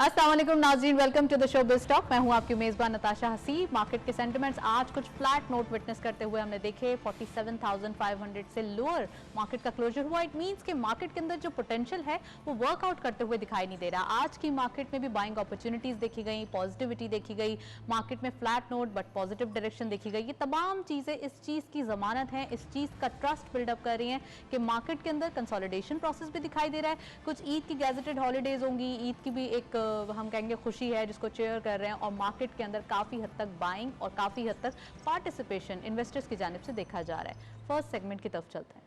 अस्सलाम वालेकुम नाज़रीन, welcome to the show Biz Talk. मैं हूं आपकी मेज़बान नताशा हसी। मार्केट के सेंटिमेंट्स आज कुछ फ्लैट नोट विटनेस करते हुए हमने देखे। 47,500 से लोअर मार्केट का क्लोजर हुआ। इट मींस कि मार्केट के अंदर जो पोटेंशियल है वो वर्कआउट करते हुए दिखाई नहीं दे रहा। आज की मार्केट में भी बाइंग अपॉर्चुनिटीज देखी गई, पॉजिटिविटी देखी गई, मार्केट में flat note but positive direction देखी गई। ये तमाम चीज़ें इस चीज़ की जमानत है, इस चीज़ का ट्रस्ट बिल्डअप कर रही हैं कि मार्केट के अंदर कंसोलिडेशन प्रोसेस भी दिखाई दे रहा है। कुछ ईद की गैजेटेड हॉलीडेज होंगी, ईद की भी एक हम कहेंगे खुशी है जिसको चेयर कर रहे हैं, और मार्केट के अंदर काफ़ी हद तक बाइंग और काफ़ी हद तक पार्टिसिपेशन इन्वेस्टर्स की जानिब से देखा जा रहा है। फर्स्ट सेगमेंट की तरफ चलते हैं।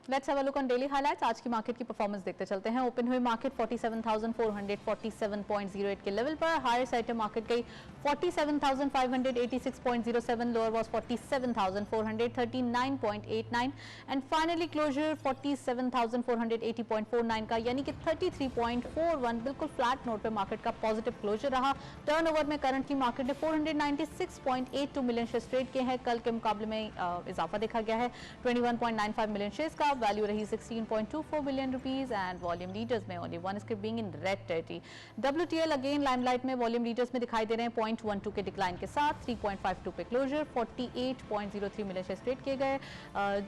Let's have a look on daily highlights. आज की मार्केट की परफॉर्मेंस देखते चलते हैं। ओपन हुई मार्केट 47,447.08 के लेवल पर। हायर साइड पे मार्केट गई 47,586.07, lower was 47,439.89 and finally closure 47,480.49 का, यानी कि 33.41 बिल्कुल फ्लैट नोट पे मार्केट का पॉजिटिव क्लोजर रहा। टर्नओवर में करंट की मार्केट ने 496.82 मिलियन शेयर्स ट्रेड किए हैं। कल के मुकाबले में इजाफा देखा गया है 21.95 मिलियन शेयर्स का। वैल्यू रही 16.24 billion rupees and volume leaders में only one script being in red territory. WTL again limelight में, वॉल्यूम लीडर्स में दिखाई दे रहे हैं 0.12 के डिक्लाइन के साथ। 3.52 पे क्लोजर, 48.03 मिलियन शेयर्स ट्रेड किए गए।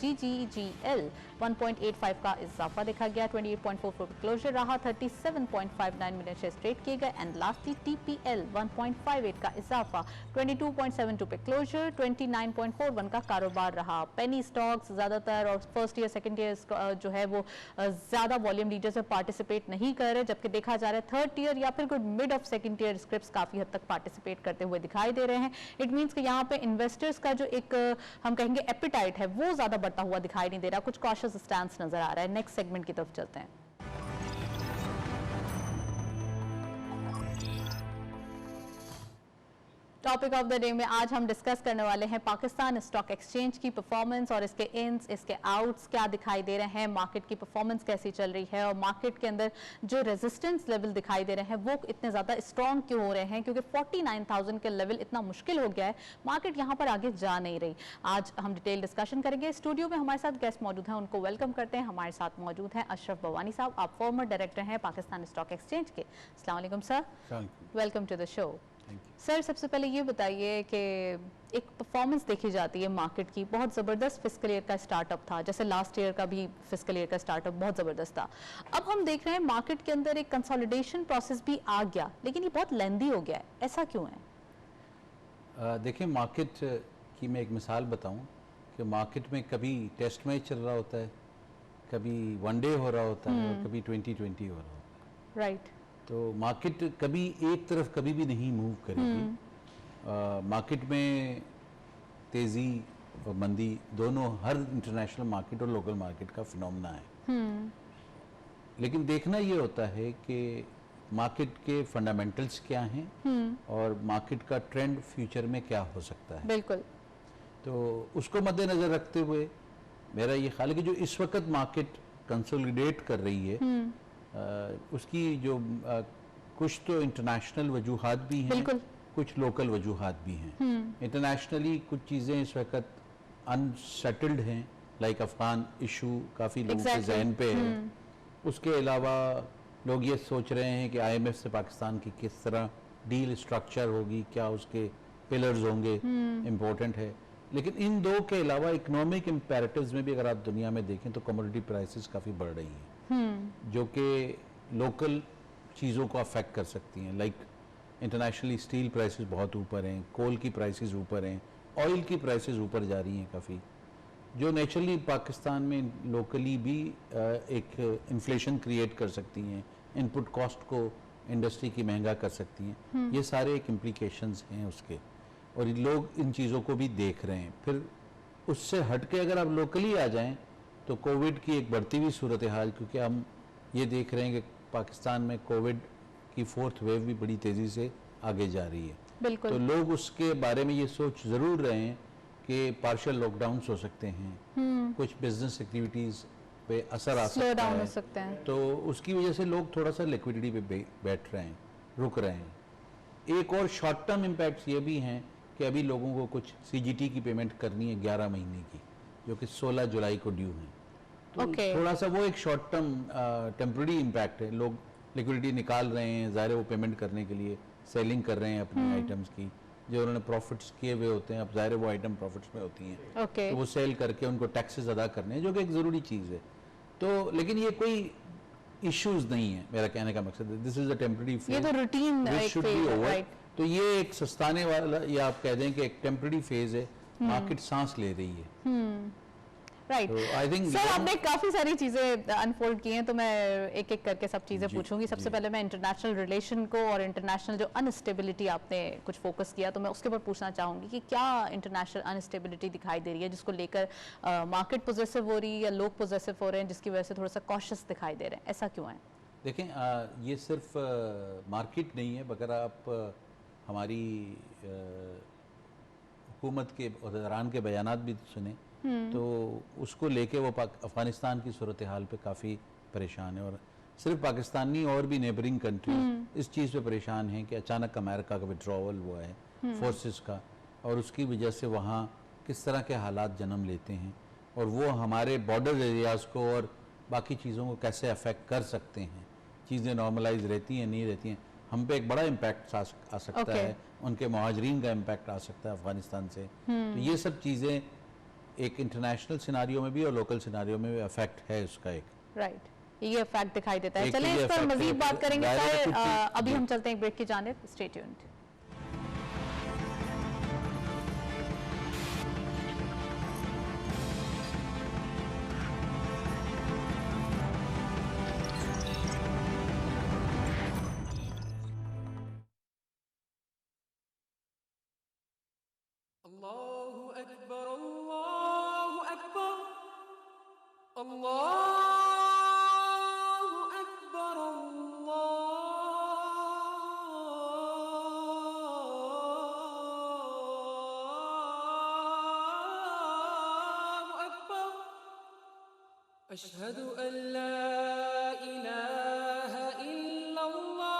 GGGL 1.85 का इजाफा देखा गया, 28.44 पे क्लोजर रहा। 37.59 मिलियन शेयर्स ट्रेड किए गए एंड लास्टली TPL 1.58 का इजाफा, 22.72 पे क्लोजर, 29.41 का कारोबार रहा। पेनी स्टॉक्स ज्यादातर और फर्स्ट ईयर सेकंड ईयर जो है वो ज्यादा वॉल्यूम लीडर्स में पार्टिसिपेट नहीं कर रहे, जबकि देखा जा रहा है थर्ड ईयर या फिर good mid of second year scripts काफी हद तक पार्टिसिपेट करते हुए दिखाई दे रहे हैं। इट मींस कि यहाँ पे इन्वेस्टर्स का जो एक हम कहेंगे एपिटाइट है वो ज्यादा बढ़ता हुआ दिखाई नहीं दे रहा, कुछ कॉशियस स्टैंस नजर आ रहा है। नेक्स्ट सेगमेंट की तरफ चलते हैं। टॉपिक ऑफ द डे में आज हम डिस्कस करने वाले हैं पाकिस्तान स्टॉक एक्सचेंज की परफॉर्मेंस और इसके इन्स, इसके आउट्स क्या दिखाई दे रहे हैं, मार्केट की परफॉर्मेंस कैसी चल रही है और मार्केट के अंदर जो रेजिस्टेंस लेवल दिखाई दे रहे हैं वो इतने ज़्यादा स्ट्रॉन्ग क्यों हो रहे हैं, क्योंकि 49,000 के लेवल इतना मुश्किल हो गया है, मार्केट यहाँ पर आगे जा नहीं रही। आज हम डिटेल डिस्कशन करेंगे। स्टूडियो में हमारे साथ गेस्ट मौजूद हैं, उनको वेलकम करते हैं। हमारे साथ मौजूद हैं अशरफ बवानी साहब, आप फॉर्मर डायरेक्टर हैं पाकिस्तान स्टॉक एक्सचेंज के। अस्सलाम वालेकुम sir, welcome to the show. Sir सबसे पहले ये बताइए कि एक परफॉर्मेंस देखी जाती है मार्केट की, बहुत ज़बरदस्त फिस्कल ईयर का स्टार्टअप था, जैसे लास्ट ईयर का भी फिस्कल ईयर का स्टार्टअप बहुत ज़बरदस्त था। अब हम देख रहे हैं मार्केट के अंदर एक कंसोलिडेशन प्रोसेस भी आ गया, लेकिन ये बहुत लेंदी हो गया है, ऐसा क्यों है? देखिए, मार्केट की मैं एक मिसाल बताऊं कि मार्केट में कभी टेस्ट मैच चल रहा होता है, कभी वनडे हो रहा होता है और कभी 2020 हो रहा होता है। राइट। तो मार्केट कभी एक तरफ कभी भी नहीं मूव करेगी। मार्केट में तेज़ी और मंदी दोनों हर इंटरनेशनल मार्केट और लोकल मार्केट का फिनोमेना है। लेकिन देखना ये होता है कि मार्केट के फंडामेंटल्स क्या हैं और मार्केट का ट्रेंड फ्यूचर में क्या हो सकता है। बिल्कुल। तो उसको मद्देनज़र रखते हुए मेरा ये ख्याल है कि जो इस वक्त मार्केट कंसोलिडेट कर रही है उसकी जो कुछ तो इंटरनेशनल वजूहात भी हैं, कुछ लोकल वजूहात भी हैं। इंटरनेशनली कुछ चीज़ें इस वक्त अनसेटल्ड हैं, लाइक अफगान इशू काफ़ी लोगों के जहन पे है। उसके अलावा लोग ये सोच रहे हैं कि IMF से पाकिस्तान की किस तरह डील स्ट्रक्चर होगी, क्या उसके पिलर्स होंगे, इम्पोर्टेंट है। लेकिन इन दो के अलावा इकोनॉमिक इम्पेरेटिव्स में भी अगर आप दुनिया में देखें तो कमोडिटी प्राइसेस काफ़ी बढ़ रही हैं, जो कि लोकल चीज़ों को अफेक्ट कर सकती हैं। लाइक इंटरनेशनली स्टील प्राइसेस बहुत ऊपर हैं, कोल की प्राइसेस ऊपर हैं, ऑयल की प्राइसेस ऊपर जा रही हैं काफ़ी, जो नेचुरली पाकिस्तान में लोकली भी एक इन्फ्लेशन क्रिएट कर सकती हैं, इनपुट कॉस्ट को इंडस्ट्री की महंगा कर सकती हैं। ये सारे एक इम्प्लीकेशंस हैं उसके, और लोग इन चीज़ों को भी देख रहे हैं। फिर उससे हट के अगर आप लोकली आ जाएं तो कोविड की एक बढ़ती हुई सूरत हाल, क्योंकि हम ये देख रहे हैं कि पाकिस्तान में कोविड की 4th वेव भी बड़ी तेज़ी से आगे जा रही है। बिल्कुल। तो लोग उसके बारे में ये सोच ज़रूर रहे हैं कि पार्शियल लॉकडाउन्स हो सकते हैं, कुछ बिजनेस एक्टिविटीज़ पे असर आ सकता है, तो उसकी वजह से लोग थोड़ा सा लिक्विडिटी पे बैठ रहे हैं, रुक रहे हैं। एक और शॉर्ट टर्म इम्पैक्ट्स ये भी हैं कि अभी लोगों को कुछ CGT की पेमेंट करनी है 11 महीने की, जो कि 16 जुलाई को ड्यू हैं। तो Okay. थोड़ा सा वो एक शॉर्ट टर्म टेम्प्रेरी इम्पैक्ट है। लोग लिक्विडिटी निकाल रहे हैं, ज़ाहिर है वो पेमेंट करने के लिए सेलिंग कर रहे हैं अपनी आइटम्स की, जो उन्होंने प्रॉफिट्स किए हुए होते हैं, अब ज़ाहिर है वो आइटम प्रॉफिट्स में होती हैं। Okay. तो वो सेल करके उनको टैक्सेस अदा करने हैं, जो कि एक ज़रूरी चीज़ है। तो लेकिन ये कोई इश्यूज नहीं है, मेरा कहने का मकसद है this is a temporary phase, ये तो रूटीन एक शुड बी phase है, ओवर। right? तो ये एक सस्ताने वाला, या आप कह दें कि एक टेम्प्रेरी फेज है, मार्केट सांस ले रही है। राइट। तो I think सर आपने काफी सारी चीजें अनफोल्ड की हैं, तो मैं एक एक करके सब चीजें जी, पूछूंगी। सबसे जी। पहले मैं इंटरनेशनल रिलेशन को और इंटरनेशनल जो अनस्टेबिलिटी आपने कुछ फोकस किया, तो मैं उसके ऊपर पूछना चाहूंगी कि क्या इंटरनेशनल अनस्टेबिलिटी दिखाई दे रही है जिसको लेकर मार्केट पोजेसिव हो रही है या लोग पोजेसिव हो रहे हैं, जिसकी वजह से थोड़ा सा कॉशियस दिखाई दे रहे हैं, ऐसा क्यों है? देखें, ये सिर्फ मार्केट नहीं है, मगर आप हमारी हुकूमत के उहदेदारान के बयानात भी सुने तो उसको लेके वो अफ़गानिस्तान की सूरत हाल पे काफ़ी परेशान है। और सिर्फ पाकिस्तान नहीं, और भी नेबरिंग कंट्रीज इस चीज़ पे परेशान हैं कि अचानक अमेरिका का विड्रॉवल हुआ है फोर्सेस का, और उसकी वजह से वहाँ किस तरह के हालात जन्म लेते हैं, और वो हमारे बॉर्डर एरियाज़ को और बाकी चीज़ों को कैसे अफेक्ट कर सकते हैं। चीज़ें नॉर्मलाइज रहती हैं, नहीं रहती हैं, हम पे एक बड़ा इम्पैक्ट आ सकता है, उनके मुहाजिरीन का इम्पैक्ट आ सकता है अफ़गानिस्तान से। तो ये सब चीज़ें एक इंटरनेशनल सिनारियो में भी और लोकल सिनारियो में भी अफेक्ट है उसका एक। राइट, ये फैक्ट दिखाई देता है। एक चलिए ये इस पर fact मजीद है, बात करेंगे दायरे में सर। कुछ अभी जी। हम चलते हैं ब्रेक की जानिब, stay tuned. Allahu Akbar, Allahu Akbar, Allahu Akbar, Allahu Akbar. Ashhadu an la ilaha illallah.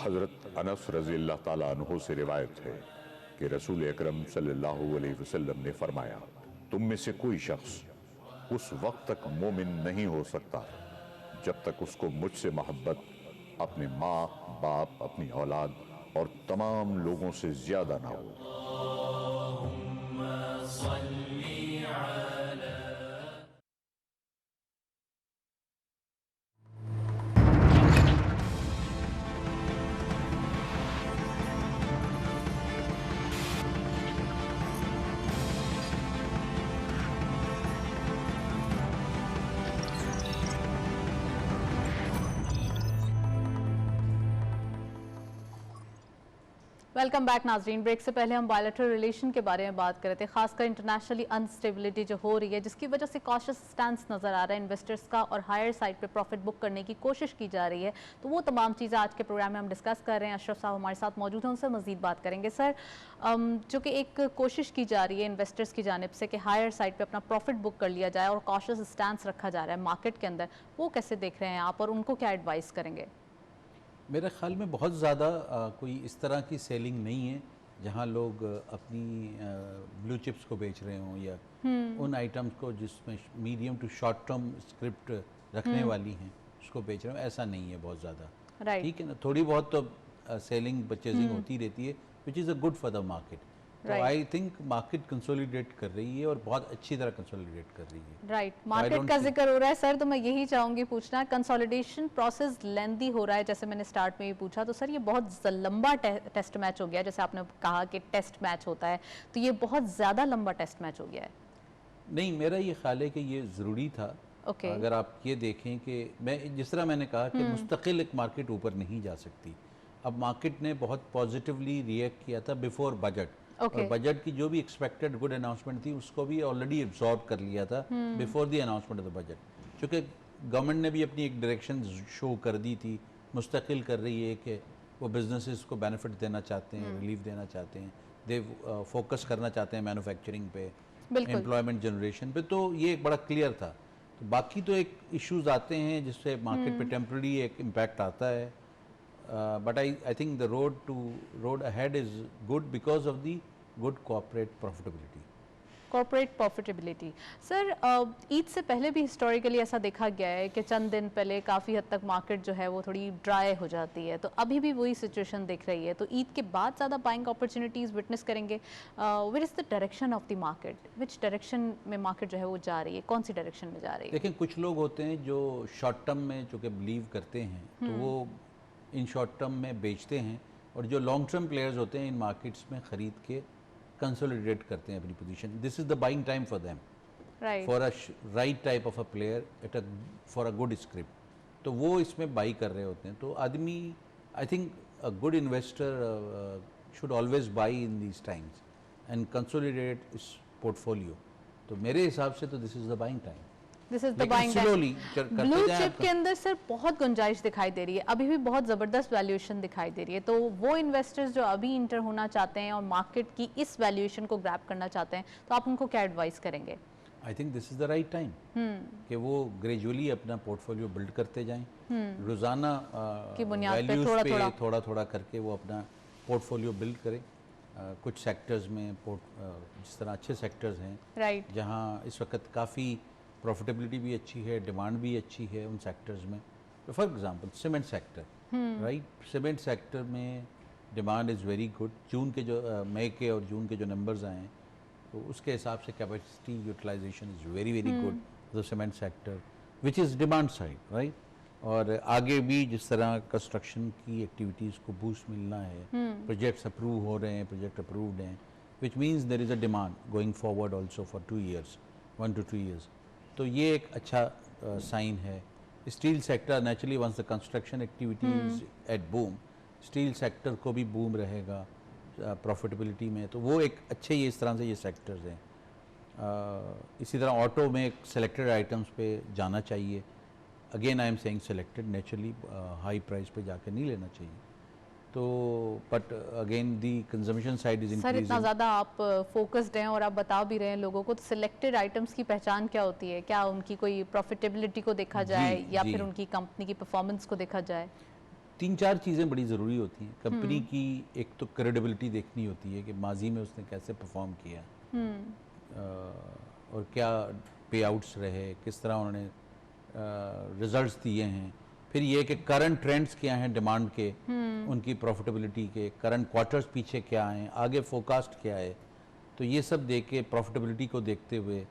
हज़रत अनस रज़ी अल्लाह ताला अन्हु से रिवायत है कि रसूल अकरम सल्लल्लाहु अलैहि वसल्लम ने फरमाया, तुम में से कोई शख्स उस वक्त तक मोमिन नहीं हो सकता जब तक उसको मुझसे मोहब्बत अपने माँ बाप, अपनी औलाद और तमाम लोगों से ज्यादा ना हो। वेलकम बैक नाजरीन। ब्रेक से पहले हम बायलैटरल रिलेशन के बारे में बात कर रहे थे, खासकर इंटरनेशनली अनस्टेबिलिटी जो हो रही है जिसकी वजह से कॉशियस स्टैंस नजर आ रहा है इन्वेस्टर्स का और हायर साइड पे प्रॉफिट बुक करने की कोशिश की जा रही है। तो वो तमाम चीज़ें आज के प्रोग्राम में हम डिस्कस कर रहे हैं। अशरफ साहब हमारे साथ मौजूद हैं, उनसे मजीद बात करेंगे। सर, जो कि एक कोशिश की जा रही है इन्वेस्टर्स की जानिब से कि हायर साइड पर अपना प्रॉफिट बुक कर लिया जाए और कॉशियस स्टैंस रखा जा रहा है मार्केट के अंदर, वो कैसे देख रहे हैं आप और उनको क्या एडवाइस करेंगे? मेरे ख्याल में बहुत ज़्यादा कोई इस तरह की सेलिंग नहीं है जहां लोग अपनी ब्लू चिप्स को बेच रहे हों या उन आइटम्स को जिसमें medium to short term script रखने वाली हैं उसको बेच रहे हो। ऐसा नहीं है बहुत ज़्यादा, राइट। ठीक है ना। थोड़ी बहुत तो सेलिंग परचेजिंग होती रहती है which is a good for the market. तो आई थिंक मार्केट कंसोलिडेट कर रही है और बहुत अच्छी तरह कंसोलिडेट कर रही है। राइट, मार्केट का जिक्र हो रहा है सर, तो मैं यही चाहूंगी पूछना, कंसोलिडेशन प्रोसेस लेंदी हो रहा है जैसे मैंने स्टार्ट में ही पूछा, तो सर ये बहुत लंबा टेस्ट मैच हो गया, जैसे आपने कहा कि टेस्ट मैच होता है, तो ये बहुत ज़्यादा लंबा टेस्ट मैच हो गया है। नहीं, मेरा ये ख्याल है कि ये ज़रूरी था। Okay. अगर आप ये देखें कि मैं जिस तरह मैंने कहा कि मुस्तकिल एक मार्केट ऊपर नहीं जा सकती। अब मार्केट ने बहुत पॉजिटिवली रिएक्ट किया था बिफोर बजट, और बजट की जो भी एक्सपेक्टेड गुड अनाउंसमेंट थी उसको भी ऑलरेडी एब्जॉर्ब कर लिया था before the announcement of the budget. क्योंकि गवर्नमेंट ने भी अपनी एक डायरेक्शन शो कर दी थी, मुस्तकिल कर रही है कि वो बिजनेसेस को बेनिफिट देना चाहते हैं, रिलीफ देना चाहते हैं, दे फोकस करना चाहते हैं मैन्युफैक्चरिंग पे, एम्प्लॉयमेंट जनरेशन पे। तो ये एक बड़ा क्लियर था। तो बाकी तो एक इश्यूज आते हैं जिससे मार्केट पे टेम्पररी एक इम्पैक्ट आता है, but I think the road ahead is good because of the good corporate profitability. Corporate profitability sir, Eid से पहले भी हिस्टोरिकली ऐसा देखा गया है कि चंद दिन पहले काफ़ी हद तक मार्केट जो है वो थोड़ी ड्राई हो जाती है, तो अभी भी वही सिचुएशन दिख रही है। तो ईद के बाद ज़्यादा बाइंग अपॉर्चुनिटीज़ विटनेस करेंगे। Where is the direction of the market, which direction में मार्केट जो है वो जा रही है, कौन सी डायरेक्शन में जा रही है? देखिए, कुछ लोग होते हैं जो शॉर्ट टर्म में चूँकि बिलीव करते हैं तो वो इन शॉर्ट टर्म में बेचते हैं, और जो लॉन्ग टर्म प्लेयर्स होते हैं इन मार्केट्स में ख़रीद के कंसोलिडेट करते हैं अपनी position. This is the buying time for them, for a right type of a player at a for a good script. तो वो इसमें बाई कर रहे होते हैं। तो आदमी, I think a good investor should always by in these times and consolidate इस पोर्टफोलियो। तो मेरे हिसाब से तो this is the buying time. This is the buying time. Blue chip के अंदर सर बहुत गुंजाइश दिखाई दे रही है, अभी भी बहुत ज़बरदस्त वैल्यूएशन दिखाई दे रही है। तो वो इन्वेस्टर्स जो अभी इंटर होना चाहते हैं और मार्केट की इस वैल्यूएशन को ग्रैब करना चाहते हैं, तो आप उनको क्या एडवाइस करेंगे? आई think this is the right time कि वो ग्रेजुअली अपना पोर्टफोलियो बिल्ड करते जाएं, रोज़ाना की बुनियाद पे वैल्यूज़ पे थोड़ा थोड़ा करके वो अपना पोर्टफोलियो बिल्ड करें। कुछ सेक्टर्स में जिस तरह अच्छे सेक्टर्स हैं, राइट, जहाँ इस वक्त काफ़ी प्रॉफिटेबिलिटी भी अच्छी है, डिमांड भी अच्छी है उन सेक्टर्स में। तो for example cement sector, right, cement sector में डिमांड इज़ वेरी गुड। जून के जो मई के और जून के जो नंबर्स आए हैं तो उसके हिसाब से capacity utilization is very very good the cement sector which is demand side, right. और आगे भी जिस तरह कंस्ट्रक्शन की एक्टिविटीज़ को बूस्ट मिलना है, प्रोजेक्ट्स अप्रूव हो रहे हैं, प्रोजेक्ट अप्रूव्ड हैं, which means there is a demand going forward also for 2 years, 1 to 2 years। तो ये एक अच्छा साइन है। Steel sector naturally once the construction activities at boom, steel sector को भी बूम रहेगा प्रॉफिटेबिलिटी में। तो वो एक अच्छे ये इस तरह से ये सेक्टर्स हैं। इसी तरह ऑटो में सेलेक्टेड आइटम्स पे जाना चाहिए। Again I am saying selected, naturally high price पे जाकर नहीं लेना चाहिए। तो but again the consumption side is sir, इतना ज़्यादा आप फोकस्ड हैं और आप बता भी रहे हैं लोगों को, तो सिलेक्टेड आइटम्स की पहचान क्या होती है? क्या उनकी कोई प्रॉफिटेबिलिटी को देखा जाए या फिर उनकी कंपनी की परफॉर्मेंस को देखा जाए? 3-4 चीज़ें बड़ी ज़रूरी होती हैं। कंपनी की एक तो क्रेडिबिलिटी देखनी होती है कि माजी में उसने कैसे परफॉर्म किया, और क्या पे आउट्स रहे, किस तरह उन्होंने रिजल्ट्स दिए हैं। फिर ये कि करंट ट्रेंड्स क्या हैं डिमांड के, उनकी प्रॉफिटेबिलिटी के, करंट क्वार्टर्स पीछे क्या हैं, आगे फोरकास्ट क्या है। तो ये सब देख के प्रॉफिटेबिलिटी को देखते हुए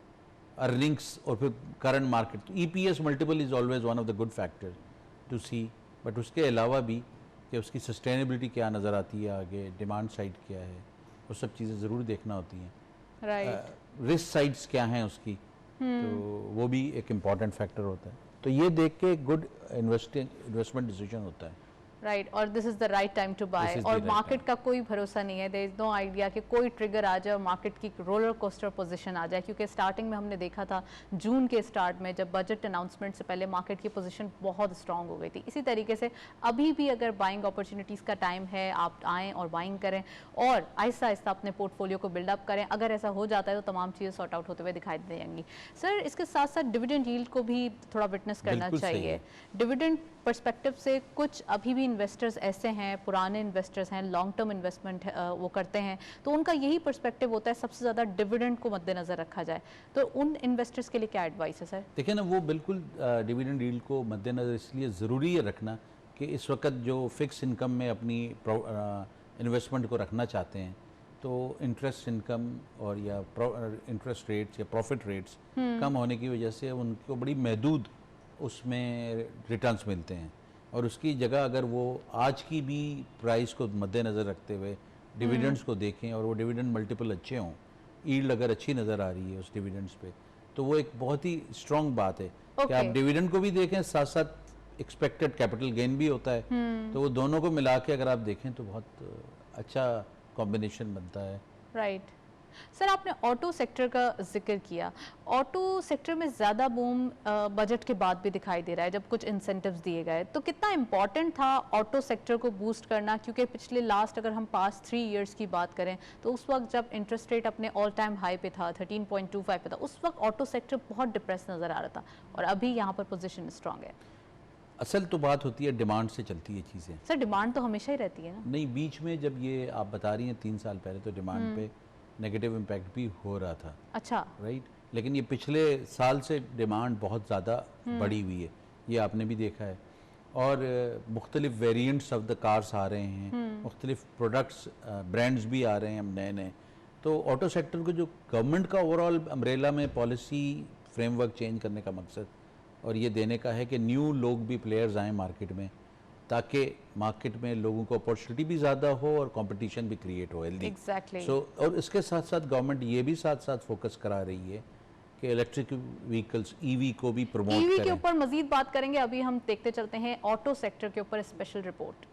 अर्निंग्स और फिर करंट मार्केट, तो EPS multiple is always one of the good factor to see. But उसके अलावा भी कि उसकी सस्टेनेबिलिटी क्या नज़र आती है, आगे डिमांड साइड क्या है, वो सब चीज़ें ज़रूर देखना होती हैं। राइट, रिस्क साइड्स क्या हैं उसकी, तो वो भी एक इम्पॉर्टेंट फैक्टर होता है। तो ये देख के गुड इन्वेस्टमेंट डिसीजन होता है। राइट और this is the right time to buy is the और right मार्केट का कोई भरोसा नहीं है, देयर इज नो आइडिया कि कोई ट्रिगर आ जाए और मार्केट की रोलर कोस्टर पोजीशन आ जाए, क्योंकि स्टार्टिंग में हमने देखा था जून के स्टार्ट में जब बजट अनाउंसमेंट से पहले मार्केट की पोजीशन बहुत स्ट्रांग हो गई थी। इसी तरीके से अभी भी अगर बाइंग अपॉर्चुनिटीज़ का टाइम है, आप आएँ और बाइंग करें और आहिस्ता आहिस्ता अपने पोर्टफोलियो को बिल्डअप करें। अगर ऐसा हो जाता है तो तमाम चीज़ें सॉर्ट आउट होते हुए दिखाई देंगी। सर इसके साथ साथ डिविडेंड यील्ड को भी थोड़ा विटनेस करना बिल्कुल सही चाहिए। है। डिविडेंड पर्सपेक्टिव से कुछ अभी भी इन्वेस्टर्स ऐसे हैं, पुराने इन्वेस्टर्स हैं, लॉन्ग टर्म इन्वेस्टमेंट वो करते हैं, तो उनका यही पर्सपेक्टिव होता है सबसे ज़्यादा डिविडेंड को मद्देनज़र रखा जाए, तो उन इन्वेस्टर्स के लिए क्या एडवाइस है सर? देखिए ना, वो बिल्कुल डिविडेंड यील्ड को मद्देनज़र इसलिए ज़रूरी है रखना कि इस वक्त जो फिक्स इनकम में अपनी इन्वेस्टमेंट को रखना चाहते हैं तो इंटरेस्ट इनकम और या इंटरेस्ट रेट्स या प्रॉफिट रेट्स कम होने की वजह से उनको बड़ी महदूद उसमें रिटर्न्स मिलते हैं, और उसकी जगह अगर वो आज की भी प्राइस को मद्देनज़र रखते हुए डिविडेंड्स को देखें और वो डिविडेंड मल्टीपल अच्छे हों, यील्ड अगर अच्छी नज़र आ रही है उस डिविडेंड्स पे, तो वो एक बहुत ही स्ट्रॉन्ग बात है कि आप डिविडेंड को भी देखें, साथ साथ एक्सपेक्टेड कैपिटल गेन भी होता है, तो वो दोनों को मिला के अगर आप देखें तो बहुत अच्छा कॉम्बिनेशन बनता है। राइट सर, आपने ऑटो सेक्टर का जिक्र किया। ऑटो सेक्टर में ज़्यादा बूम बजट के बाद भी दिखाई दे रहा है जब कुछ इंसेंटिव्स दिए गए, तो कितना इम्पॉर्टेंट था ऑटो सेक्टर को बूस्ट करना? क्योंकि पिछले लास्ट अगर हम पास्ट 3 इयर्स की बात करें तो उस वक्त जब इंटरेस्ट रेट अपने ऑल टाइम हाई पे था, 13.25 पे था, उस वक्त ऑटो सेक्टर बहुत डिप्रेस नज़र आ रहा था और अभी यहाँ पर पोजिशन स्ट्रांग है। असल तो बात होती है डिमांड से चलती है चीज़ें। सर डिमांड तो हमेशा ही रहती है ना? नहीं, बीच में जब ये आप बता रही हैं 3 साल पहले तो डिमांड पे नेगेटिव इम्पैक्ट भी हो रहा था। अच्छा। राइट, लेकिन ये पिछले साल से डिमांड बहुत ज़्यादा बढ़ी हुई है, ये आपने भी देखा है, और मुख्तलिफ वेरिएंट्स ऑफ द कार्स आ रहे हैं, मुख्तलिफ प्रोडक्ट्स ब्रांड्स भी आ रहे हैं हम नए नए। तो ऑटो सेक्टर को जो गवर्नमेंट का ओवरऑल अम्ब्रेला में पॉलिसी फ्रेमवर्क चेंज करने का मकसद और ये देने का है कि न्यू लोग भी प्लेयर्स आएँ मार्केट में, ताकि मार्केट में लोगों को अपॉर्चुनिटी भी ज़्यादा हो और कंपटीशन भी क्रिएट हो हेल्दी। Exactly. और इसके साथ साथ गवर्नमेंट ये भी साथ साथ फोकस करा रही है कि इलेक्ट्रिक व्हीकल्स ईवी को भी प्रमोट करें। ईवी के ऊपर मजीद बात करेंगे, अभी हम देखते चलते हैं ऑटो सेक्टर के ऊपर स्पेशल रिपोर्ट।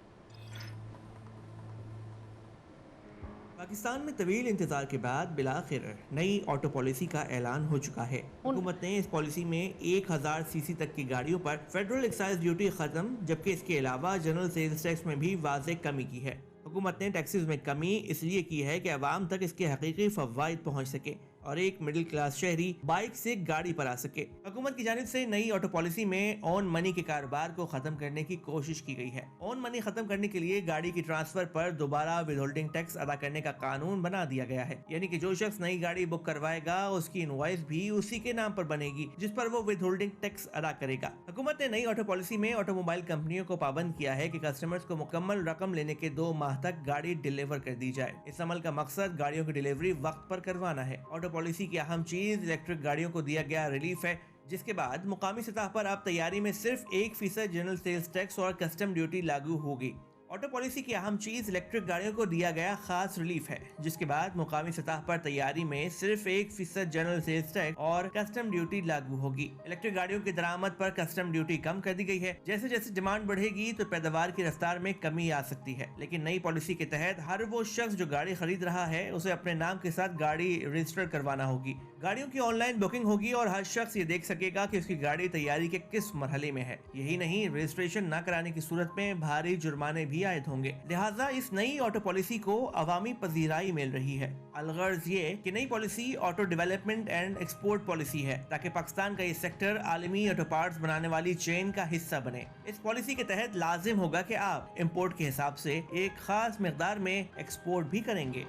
पाकिस्तान में तवील इंतजार के बाद बिलाखिर नई ऑटो पॉलिसी का ऐलान हो चुका है। हुकूमत ने इस पॉलिसी में 1000 सीसी तक की गाड़ियों पर फेडरल एक्साइज ड्यूटी खत्म, जबकि इसके अलावा जनरल सेल्स टैक्स में भी वाज़ेह कमी की है। हुकूमत ने टैक्सेस में कमी इसलिए की है कि अवाम तक इसके हकीकी फवाइद पहुँच सके और एक मिडिल क्लास शहरी बाइक से गाड़ी पर आ सके। हुकूमत की जानिब से नई ऑटो पॉलिसी में ऑन मनी के कारोबार को खत्म करने की कोशिश की गई है। ऑन मनी खत्म करने के लिए गाड़ी की ट्रांसफर पर दोबारा विद होल्डिंग टैक्स अदा करने का कानून बना दिया गया है, यानी कि जो शख्स नई गाड़ी बुक करवाएगा उसकी इनवॉइस भी उसी के नाम पर बनेगी जिस पर वो विद होल्डिंग टैक्स अदा करेगा। हुकूमत ने नई ऑटो पॉलिसी में ऑटोमोबाइल कंपनियों को पाबंद किया है कि कस्टमर्स को मुकम्मल रकम लेने के 2 माह तक गाड़ी डिलीवर कर दी जाए। इस अमल का मकसद गाड़ियों की डिलीवरी वक्त पर करवाना है। ऑटो पॉलिसी की अहम चीज इलेक्ट्रिक गाड़ियों को दिया गया रिलीफ है, जिसके बाद मुकामी सतह पर अब तैयारी में सिर्फ 1% जनरल सेल्स टैक्स और कस्टम ड्यूटी लागू होगी। ऑटो पॉलिसी की अहम चीज इलेक्ट्रिक गाड़ियों को दिया गया खास रिलीफ है, जिसके बाद मुकामी सतह पर तैयारी में सिर्फ 1% जनरल सेल्स टैक्स और कस्टम ड्यूटी लागू होगी। इलेक्ट्रिक गाड़ियों की दरामद पर कस्टम ड्यूटी कम कर दी गई है। जैसे जैसे डिमांड बढ़ेगी तो पैदावार की रफ्तार में कमी आ सकती है, लेकिन नई पॉलिसी के तहत हर वो शख्स जो गाड़ी खरीद रहा है उसे अपने नाम के साथ गाड़ी रजिस्टर करवाना होगी। गाड़ियों की ऑनलाइन बुकिंग होगी और हर शख्स ये देख सकेगा कि उसकी गाड़ी तैयारी के किस मरहले में है। यही नहीं, रजिस्ट्रेशन न कराने की सूरत में भारी जुर्माने भी आयद होंगे। लिहाजा इस नई ऑटो पॉलिसी को अवामी पजीराई मिल रही है। अलगर्ज ये कि नई policy auto development and export policy है, ताकि पाकिस्तान का ये सेक्टर आलमी ऑटो पार्ट्स बनाने वाली चेन का हिस्सा बने। इस पॉलिसी के तहत लाजिम होगा कि आप इम्पोर्ट के हिसाब से एक खास मिकदार में एक्सपोर्ट भी करेंगे।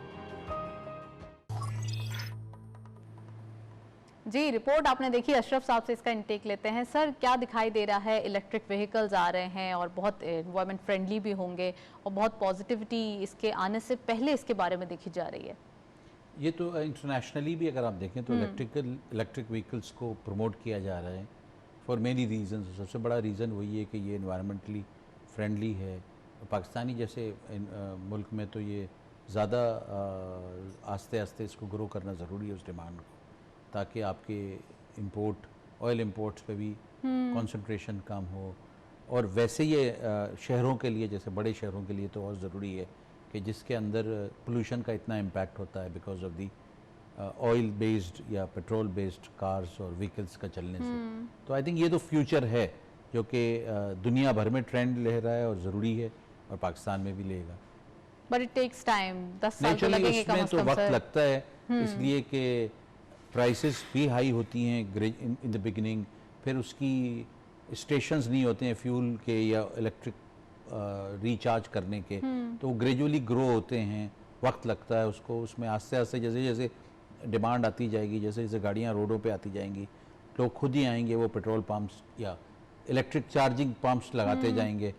जी, रिपोर्ट आपने देखी, अशरफ साहब से इसका इंटेक लेते हैं। सर क्या दिखाई दे रहा है? इलेक्ट्रिक व्हीकल्स आ रहे हैं और बहुत एनवायरनमेंट फ्रेंडली भी होंगे और बहुत पॉजिटिविटी इसके आने से पहले इसके बारे में देखी जा रही है। ये तो इंटरनेशनली भी अगर आप देखें तो इलेक्ट्रिक व्हीकल्स को प्रमोट किया जा रहा है फॉर मेनी रीजन। सबसे बड़ा रीज़न वही है कि ये इन्वायरमेंटली फ्रेंडली है। पाकिस्तानी जैसे मुल्क में तो ये ज़्यादा आस्ते आस्ते इसको ग्रो करना ज़रूरी है उस डिमांड को, ताकि आपके इंपोर्ट ऑयल इंपोर्ट्स पे भी कंसंट्रेशन कम हो, और वैसे ये शहरों के लिए, जैसे बड़े शहरों के लिए तो बहुत ज़रूरी है कि जिसके अंदर पोल्यूशन का इतना इम्पैक्ट होता है because of the oil based या पेट्रोल बेस्ड कार्स और व्हीकल्स का चलने से। तो आई थिंक ये तो फ्यूचर है जो कि दुनिया भर में ट्रेंड ले रहा है और ज़रूरी है और पाकिस्तान में भी लेगा। बट इट टेक्स टाइम, 10 साल तो नेचुरली लगेंगे कम उसमें से तो कम वक्त सर। लगता है, इसलिए कि प्राइसेस भी हाई होती हैं इन द बिगिनिंग, फिर उसकी स्टेशंस नहीं होते हैं फ्यूल के या इलेक्ट्रिक रिचार्ज करने के, तो वो ग्रेजुअली ग्रो होते हैं, वक्त लगता है उसको, उसमें आस्ते आस्ते जैसे जैसे डिमांड आती जाएगी, जैसे जैसे गाड़ियाँ रोडों पे आती जाएंगी, लोग खुद ही आएंगे वो पेट्रोल पंप्स या इलेक्ट्रिक चार्जिंग पंप्स लगाते जाएंगे।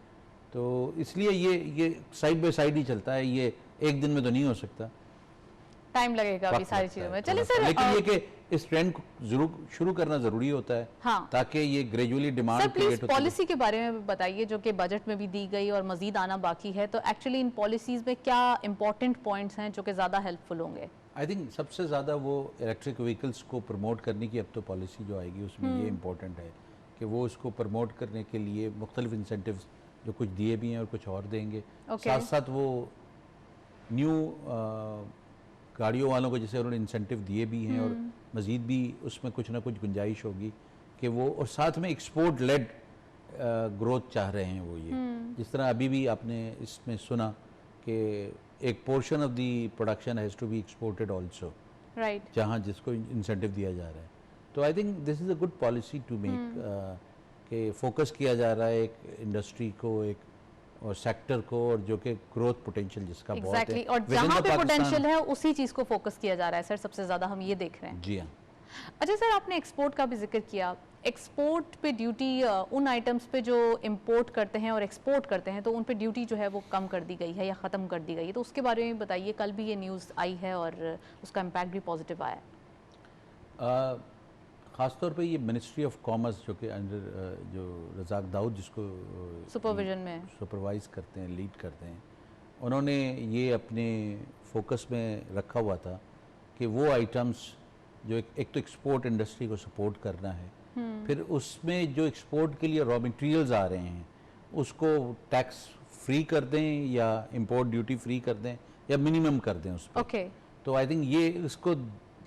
तो इसलिए ये साइड बाय साइड ही चलता है, ये एक दिन में तो नहीं हो सकता, टाइम लगेगा अभी वक्त सारी लगता चीजों है में। थोड़ा चलिए सा। सर, लेकिन ये कि इस ट्रेंड को जरूर शुरू करना जरूरी होता है, हाँ। ताकि ये gradually demand sir please create होती है। पॉलिसी के बारे में बताइए जो कि बजट में भी दी गई और मजीद आना बाकी है, तो एक्चुअली इन पॉलिसीज में क्या इंपॉर्टेंट पॉइंट्स हैं जो कि ज़्यादा हेल्पफुल होंगे? आई थिंक सबसे ज़्यादा वो इलेक्ट्रिक व्हीकल्स को प्रमोट करने की अब तो पॉलिसी जो आएगी उसमें ये इम्पोर्टेंट है कि वो उसको प्रमोट करने के लिए मुख्तलिफ इंसेंटिव्स जो कुछ दिए भी हैं और कुछ और देंगे। साथ साथ वो न्यू गाड़ियों वालों को जैसे उन्होंने इंसेंटिव दिए भी हैं और मज़ीद भी उसमें कुछ ना कुछ गुंजाइश होगी कि वो, और साथ में एक्सपोर्ट लेड ग्रोथ चाह रहे हैं वो, ये जिस तरह अभी भी आपने इसमें सुना कि एक portion of the production has to be exported also, right, जहाँ जिसको इंसेंटिव दिया जा रहा है। तो I think this is a good policy to make कि फोकस किया जा रहा है एक इंडस्ट्री को, एक और सेक्टर को, और जो कि ग्रोथ पोटेंशियल जिसका बहुत है एग्जैक्टली, और within जहाँ the पे Pakistan। पोटेंशियल है उसी चीज़ को फोकस किया जा रहा है सर, सबसे ज़्यादा हम ये देख रहे हैं। जी हाँ। अच्छा सर, आपने एक्सपोर्ट का भी जिक्र किया, एक्सपोर्ट पे ड्यूटी उन आइटम्स पे जो इंपोर्ट करते हैं और एक्सपोर्ट करते हैं तो उन पे ड्यूटी जो है वो कम कर दी गई है या ख़त्म कर दी गई है, तो उसके बारे में बताइए। कल भी ये न्यूज़ आई है और उसका इम्पैक्ट भी पॉजिटिव आया है। ख़ासतौर पे ये मिनिस्ट्री ऑफ कॉमर्स जो कि अंडर जो रज़ाक दाऊद जिसको सुपरविजन में सुपरवाइज करते हैं, लीड करते हैं, उन्होंने ये अपने फोकस में रखा हुआ था कि वो आइटम्स जो एक तो एक्सपोर्ट इंडस्ट्री को सपोर्ट करना है, फिर उसमें जो एक्सपोर्ट के लिए रॉ मटेरियल्स आ रहे हैं उसको टैक्स फ्री कर दें या इंपोर्ट ड्यूटी फ्री कर दें या मिनिमम कर दें उस पर। ओके, तो आई थिंक ये इसको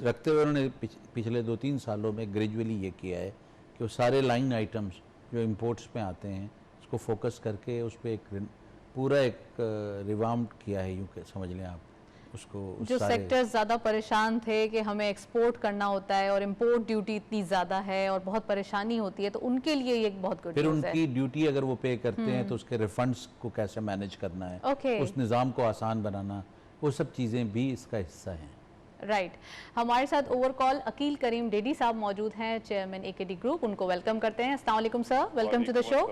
रखते हुए उन्होंने पिछले 2-3 सालों में ग्रेजुअली ये किया है कि वो सारे लाइन आइटम्स जो इंपोर्ट्स में आते हैं उसको फोकस करके उस पर एक पूरा एक रिवाम्प किया है, यूँ समझ लें आप उसको। जो सेक्टर्स ज़्यादा परेशान थे कि हमें एक्सपोर्ट करना होता है और इंपोर्ट ड्यूटी इतनी ज़्यादा है और बहुत परेशानी होती है, तो उनके लिए ये एक बहुत गुड फिर न्यूज़ है। उनकी ड्यूटी अगर वो पे करते हैं तो उसके रिफंड्स को कैसे मैनेज करना है, ओके, उस निज़ाम को आसान बनाना, वो सब चीज़ें भी इसका हिस्सा हैं। राइट। हमारे साथ ओवर कॉल अकील करीम डेडी साहब मौजूद हैं, चेयरमैन एकेडी ग्रुप, उनको वेलकम करते हैं। अस्सलाम वालेकुम sir, welcome to the show.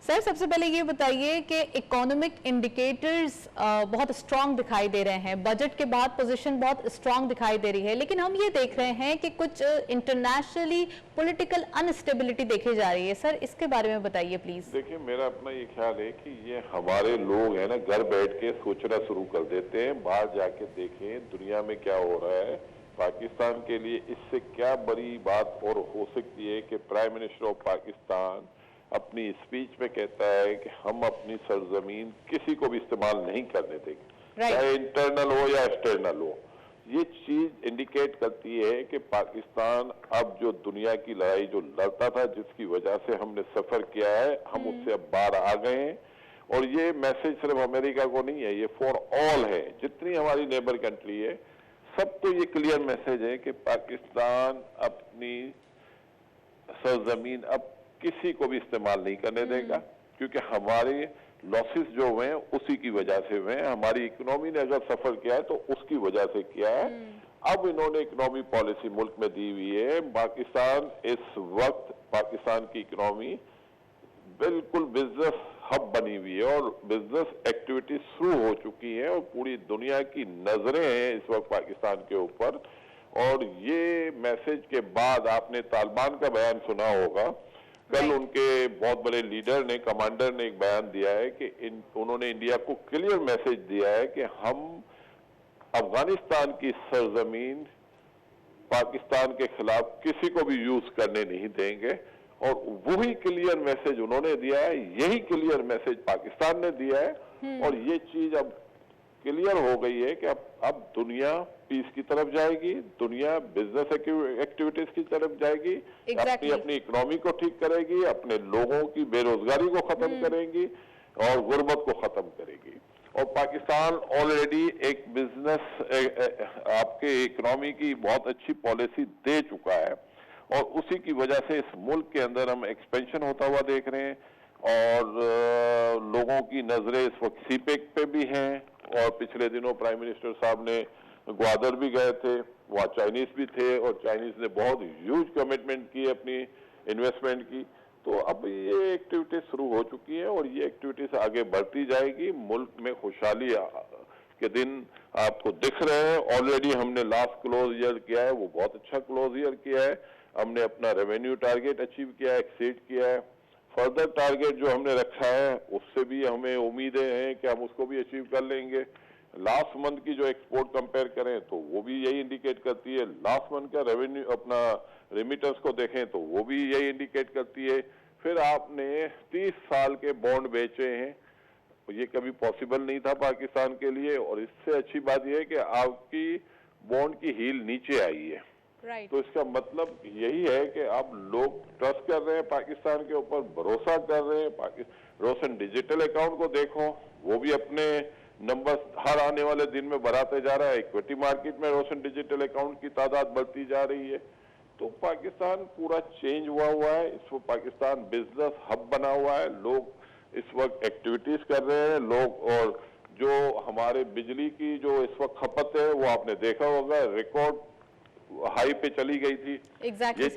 Sir सबसे पहले ये बताइए कि इकोनॉमिक इंडिकेटर्स बहुत स्ट्रांग दिखाई दे रहे हैं, बजट के बाद पोजीशन बहुत स्ट्रांग दिखाई दे रही है, लेकिन हम ये देख रहे हैं कि कुछ इंटरनेशनली पॉलिटिकल अनस्टेबिलिटी देखी जा रही है। सर इसके बारे में बताइए प्लीज। देखिए, मेरा अपना ये ख्याल है कि ये हमारे लोग हैं ना, घर बैठ के सोचना शुरू कर देते हैं, बाहर जाके देखें दुनिया में क्या हो रहा है। पाकिस्तान के लिए इससे क्या बड़ी बात और हो सकती है कि प्राइम मिनिस्टर ऑफ पाकिस्तान अपनी स्पीच में कहता है कि हम अपनी सरजमीन किसी को भी इस्तेमाल नहीं करने देंगे, चाहे इंटरनल हो या एक्सटर्नल हो। ये चीज इंडिकेट करती है कि पाकिस्तान अब जो दुनिया की लड़ाई जो लड़ता था, जिसकी वजह से हमने सफर किया है, हम उससे अब बाहर आ गए हैं। और ये मैसेज सिर्फ अमेरिका को नहीं है, ये फॉर ऑल है, जितनी हमारी नेबर कंट्री है सबको ये क्लियर मैसेज है कि पाकिस्तान अपनी सरजमीन अब किसी को भी इस्तेमाल नहीं करने देगा, क्योंकि हमारे लॉसेस जो हुए हैं उसी की वजह से हुए हैं। हमारी इकोनॉमी ने अगर सफर किया है तो उसकी वजह से किया है। अब इन्होंने इकोनॉमी पॉलिसी मुल्क में दी हुई है। पाकिस्तान इस वक्त, पाकिस्तान की इकोनॉमी बिल्कुल बिजनेस हब बनी हुई है और बिजनेस एक्टिविटी शुरू हो चुकी है और पूरी दुनिया की नजरें हैं इस वक्त पाकिस्तान के ऊपर। और ये मैसेज के बाद आपने तालिबान का बयान सुना होगा, कल उनके बहुत बड़े लीडर ने, कमांडर ने एक बयान दिया है कि उन्होंने इंडिया को क्लियर मैसेज दिया है कि हम अफगानिस्तान की सरजमीन पाकिस्तान के खिलाफ किसी को भी यूज करने नहीं देंगे और वही क्लियर मैसेज उन्होंने दिया है, यही क्लियर मैसेज पाकिस्तान ने दिया है। और ये चीज अब क्लियर हो गई है कि अब दुनिया पीस की तरफ जाएगी, दुनिया बिजनेस एक्टिविटीज की तरफ जाएगी, अपनी अपनी इकोनॉमी को ठीक करेगी, अपने लोगों की बेरोजगारी को खत्म करेगी और गुर्बत को खत्म करेगी। और पाकिस्तान ऑलरेडी एक बिजनेस आपके इकोनॉमी की बहुत अच्छी पॉलिसी दे चुका है और उसी की वजह से इस मुल्क के अंदर हम एक्सपेंशन होता हुआ देख रहे हैं और लोगों की नजरें इस वक्त सीपेक पे भी हैं। और पिछले दिनों प्राइम मिनिस्टर साहब ने ग्वादर भी गए थे, वहाँ चाइनीज भी थे और चाइनीज ने बहुत ह्यूज कमिटमेंट की अपनी इन्वेस्टमेंट की। तो अब ये एक्टिविटीज शुरू हो चुकी है और ये एक्टिविटीज आगे बढ़ती जाएगी। मुल्क में खुशहाली के दिन आपको दिख रहे हैं। ऑलरेडी हमने लास्ट क्लोज ईयर किया है, वो बहुत अच्छा क्लोज ईयर किया है। हमने अपना रेवेन्यू टारगेट अचीव किया है, एक्सीड किया है। फर्दर टारगेट जो हमने रखा है उससे भी हमें उम्मीदें हैं कि हम उसको भी अचीव कर लेंगे। लास्ट मंथ की जो एक्सपोर्ट कंपेयर करें तो वो भी यही इंडिकेट करती है। लास्ट मंथ का रेवेन्यू अपना रेमिटेंस को देखें तो वो भी यही इंडिकेट करती है। फिर आपने 30 साल के बॉन्ड बेचे हैं, ये कभी पॉसिबल नहीं था पाकिस्तान के लिए। और इससे अच्छी बात यह है कि आपकी बॉन्ड की हील नीचे आई है। तो इसका मतलब यही है कि अब लोग ट्रस्ट कर रहे हैं पाकिस्तान के ऊपर, भरोसा कर रहे हैं। रोशन डिजिटल अकाउंट को देखो, वो भी अपने नंबर हर आने वाले दिन में बढ़ाते जा रहा है। इक्विटी मार्केट में रोशन डिजिटल अकाउंट की तादाद बढ़ती जा रही है। तो पाकिस्तान पूरा चेंज हुआ है। इस वक्त पाकिस्तान बिजनेस हब बना हुआ है। लोग इस वक्त एक्टिविटीज कर रहे हैं लोग। और जो हमारे बिजली की जो इस वक्त खपत है वो आपने देखा होगा, रिकॉर्ड हाई पे चली गई थी। एग्जैक्टली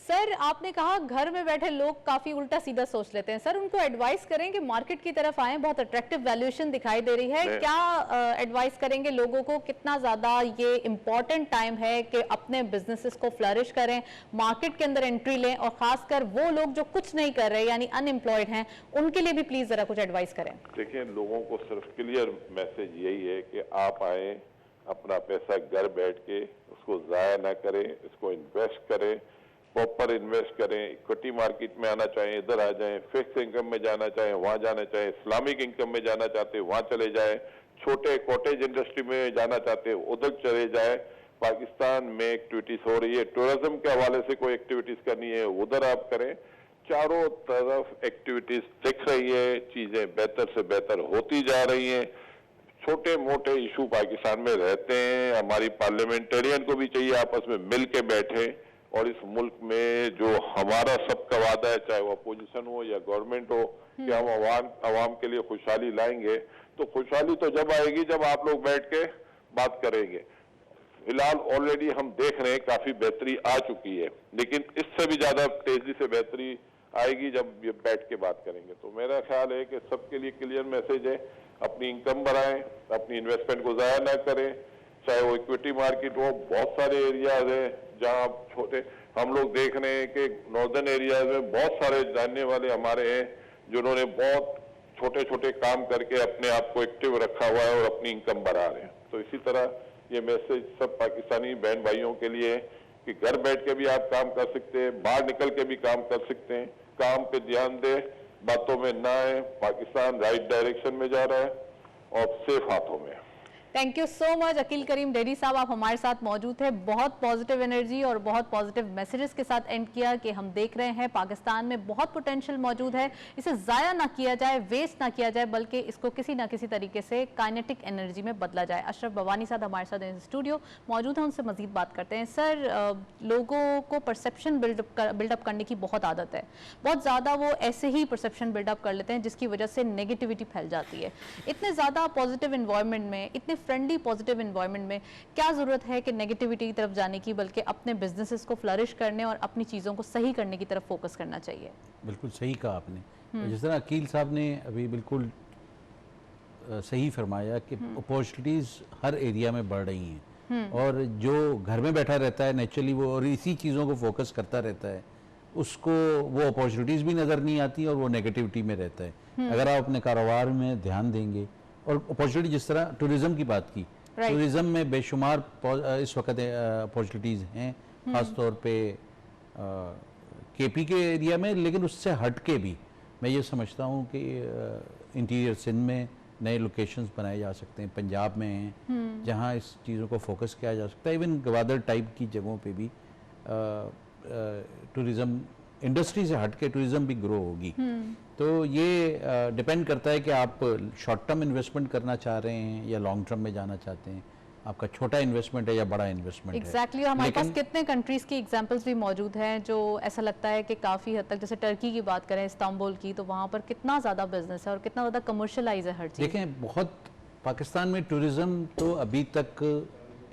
सर, आपने कहा घर में बैठे लोग काफी उल्टा सीधा सोच लेते हैं। सर, उनको एडवाइस करें कि मार्केट की तरफ आए, बहुत अट्रैक्टिव वैल्यूएशन दिखाई दे रही है। क्या एडवाइस करेंगे लोगों को, कितना ज्यादा ये इम्पोर्टेंट टाइम है कि अपने बिजनेसेस को फ्लरिश करें, मार्केट के अंदर एंट्री लें, और खासकर वो लोग जो कुछ नहीं कर रहे यानी अनएम्प्लॉयड हैं, उनके लिए भी प्लीज जरा कुछ एडवाइस करें। देखिए, लोगों को सिर्फ क्लियर मैसेज यही है कि आप आए, अपना पैसा घर बैठ के उसको जाया ना करें, इसको इन्वेस्ट करें, प्रॉपर इन्वेस्ट करें। इक्विटी मार्केट में आना चाहें इधर आ जाएं, फिक्स इनकम में जाना चाहें वहां जाना चाहें, इस्लामिक इनकम में जाना चाहते हैं वहां चले जाएं, छोटे कॉटेज इंडस्ट्री में जाना चाहते हैं उधर चले जाएं। पाकिस्तान में एक्टिविटीज हो रही है, टूरिज्म के हवाले से कोई एक्टिविटीज करनी है उधर आप करें। चारों तरफ एक्टिविटीज दिख रही है, चीजें बेहतर से बेहतर होती जा रही हैं। छोटे मोटे इशू पाकिस्तान में रहते हैं, हमारी पार्लियामेंटेरियन को भी चाहिए आपस में मिल के बैठे और इस मुल्क में जो हमारा सबका वादा है, चाहे वो अपोजिशन हो या गवर्नमेंट हो, कि हम अवाम के लिए खुशहाली लाएंगे। तो खुशहाली तो जब आएगी जब आप लोग बैठ के बात करेंगे। फिलहाल ऑलरेडी हम देख रहे हैं काफी बेहतरी आ चुकी है, लेकिन इससे भी ज्यादा तेजी से बेहतरी आएगी जब ये बैठ के बात करेंगे। तो मेरा ख्याल है कि सबके लिए क्लियर मैसेज है, अपनी इनकम बढ़ाएं, अपनी इन्वेस्टमेंट को जाया ना करें, चाहे वो इक्विटी मार्केट हो। बहुत सारे एरियाज हैं जहां छोटे हम लोग देख रहे हैं कि नॉर्दर्न एरियाज में बहुत सारे जानने वाले हमारे हैं जिन्होंने बहुत छोटे छोटे काम करके अपने आप को एक्टिव रखा हुआ है और अपनी इनकम बढ़ा रहे हैं। तो इसी तरह ये मैसेज सब पाकिस्तानी बहन भाइयों के लिए है कि घर बैठ के भी आप काम कर सकते हैं, बाहर निकल के भी काम कर सकते हैं। काम पे ध्यान दे, बातों में ना आए। पाकिस्तान राइट डायरेक्शन में जा रहा है और सेफ हाथों में। Thank you so much Aqeel Karim Dhedhi साहब, आप हमारे साथ मौजूद थे। बहुत पॉजिटिव एनर्जी और बहुत पॉजिटिव मैसेजेस के साथ एंड किया कि हम देख रहे हैं पाकिस्तान में बहुत पोटेंशियल मौजूद है, इसे ज़ाया ना किया जाए, वेस्ट ना किया जाए, बल्कि इसको किसी ना किसी तरीके से काइनेटिक एनर्जी में बदला जाए। अशरफ बवानी साहब हमारे साथ स्टूडियो मौजूद हैं, उनसे मजीद बात करते हैं। सर, लोगों को परसेप्शन बिल्डअप करने की बहुत आदत है, बहुत ज़्यादा वो ऐसे ही परसेप्शन बिल्डअप कर लेते हैं जिसकी वजह से नेगेटिविटी फैल जाती है। इतने ज़्यादा पॉजिटिव इन्वायरमेंट में, इतने फ्रेंडली पॉजिटिव एनवायरनमेंट में क्या जरूरत है कि नेगेटिविटी की तरफ जाने की, बल्कि अपने बिजनेसेस को फ्लरिश करने और अपनी चीज़ों को सही करने की तरफ फोकस करना चाहिए। बिल्कुल सही कहा आपने। जिस तरह अकील साहब ने अभी बिल्कुल सही फरमाया कि अपॉर्चुनिटीज़ हर एरिया में बढ़ रही हैं और जो घर में बैठा रहता है नेचुरली वो और इसी चीज़ों को फोकस करता रहता है, उसको वो अपॉर्चुनिटीज़ भी नज़र नहीं आती और वो नेगेटिविटी में रहता है। अगर आप अपने कारोबार में ध्यान देंगे और अपॉर्चुनिटी, जिस तरह टूरिज्म की बात की, टूरिज्म में बेशुमार इस वक्त अपॉर्चुनिटीज़ हैं, ख़ास तौर पे केपी के एरिया में, लेकिन उससे हट के भी मैं ये समझता हूँ कि इंटीरियर सिंध में नए लोकेशंस बनाए जा सकते हैं, पंजाब में हैं जहाँ इस चीज़ों को फोकस किया जा सकता है। इवन गवादर टाइप की जगहों पे भी टूरिज़्म इंडस्ट्री से हट के टूरिज़्म भी ग्रो होगी। तो ये डिपेंड करता है कि आप शॉर्ट टर्म इन्वेस्टमेंट करना चाह रहे हैं या लॉन्ग टर्म में जाना चाहते हैं, आपका छोटा इन्वेस्टमेंट है या बड़ा इन्वेस्टमेंट है। एग्जैक्टली हमारे पास कितने कंट्रीज की एग्जांपल्स भी मौजूद हैं जो ऐसा लगता है कि काफ़ी हद तक, जैसे टर्की की बात करें, इस्तांबुल की, तो वहाँ पर कितना ज़्यादा बिजनेस है और कितना ज़्यादा कमर्शलाइज है हर चीज़। देखें, बहुत पाकिस्तान में टूरिज़्म तो अभी तक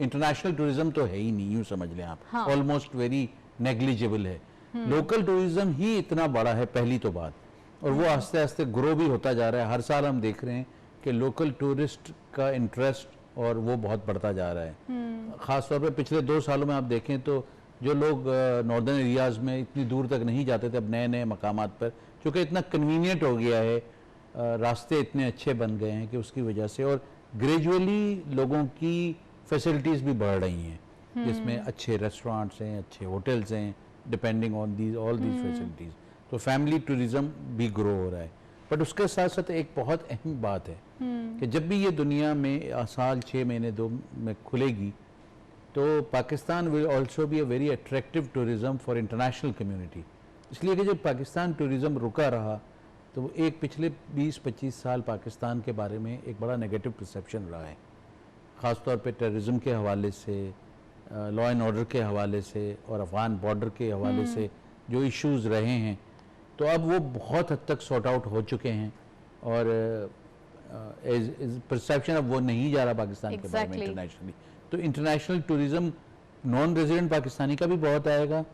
इंटरनेशनल टूरिज़्म तो है ही नहीं, यूँ समझ लें आप, ऑलमोस्ट वेरी नेग्लिजिबल है। लोकल टूरिज़्म ही इतना बड़ा है पहली तो बात, और वो आस्ते आस्ते ग्रो भी होता जा रहा है। हर साल हम देख रहे हैं कि लोकल टूरिस्ट का इंटरेस्ट और वो बहुत बढ़ता जा रहा है। ख़ास तौर पे पिछले 2 सालों में आप देखें तो जो लोग नॉर्दर्न एरियाज़ में इतनी दूर तक नहीं जाते थे, अब नए नए मकामात पर, क्योंकि इतना कन्वीनियंट हो गया है, रास्ते इतने अच्छे बन गए हैं कि उसकी वजह से, और ग्रेजुअली लोगों की फैसिलिटीज़ भी बढ़ रही हैं, जिसमें अच्छे रेस्टोरेंट्स हैं, अच्छे होटल्स हैं, depending on these all these facilities. तो फैमिली टूरिज़्म भी ग्रो हो रहा है। बट उसके साथ साथ एक बहुत अहम बात है कि जब भी ये दुनिया में साल 6 महीने 2 में खुलेगी, तो Pakistan will also be a very attractive tourism for international community. इसलिए कि जब पाकिस्तान टूरिज़्म रुका रहा तो वो एक पिछले 20-25 साल पाकिस्तान के बारे में एक बड़ा नेगेटिव परसेप्शन रहा है, ख़ास तौर पे टेररिज्म के हवाले से, लॉ एंड ऑर्डर के हवाले से और अफगान बॉर्डर के हवाले से जो इश्यूज़ रहे हैं। तो अब वो बहुत हद तक सॉर्ट आउट हो चुके हैं और परसेप्शन अब वो नहीं जा रहा पाकिस्तान के बारे में इंटरनेशनली। तो international tourism non resident Pakistani का भी बहुत आएगा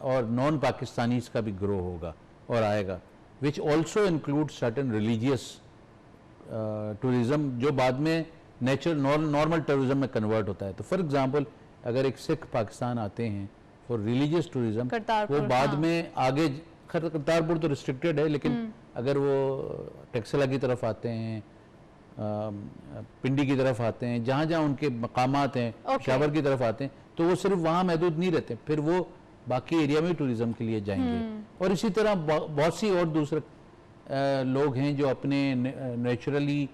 और नॉन पाकिस्तानीज का भी ग्रो होगा और आएगा, which also include certain religious tourism जो बाद में नॉर्मल टूरिज़्म में कन्वर्ट होता है। तो फॉर एग्जांपल अगर एक सिख पाकिस्तान आते हैं फॉर रिलीजियस टूरिज़्म, वो बाद में आगे, करतारपुर तो रिस्ट्रिक्टेड है, लेकिन अगर वो टेक्सला की तरफ आते हैं, पिंडी की तरफ आते हैं, जहाँ जहाँ उनके मकामात हैं, शावर की तरफ आते हैं, तो वो सिर्फ वहाँ महदूद नहीं रहते, फिर वो बाकी एरिया में टूरिज़्म के लिए जाएंगे। और इसी तरह बहुत सी और दूसरे लोग हैं जो अपने नेचुरली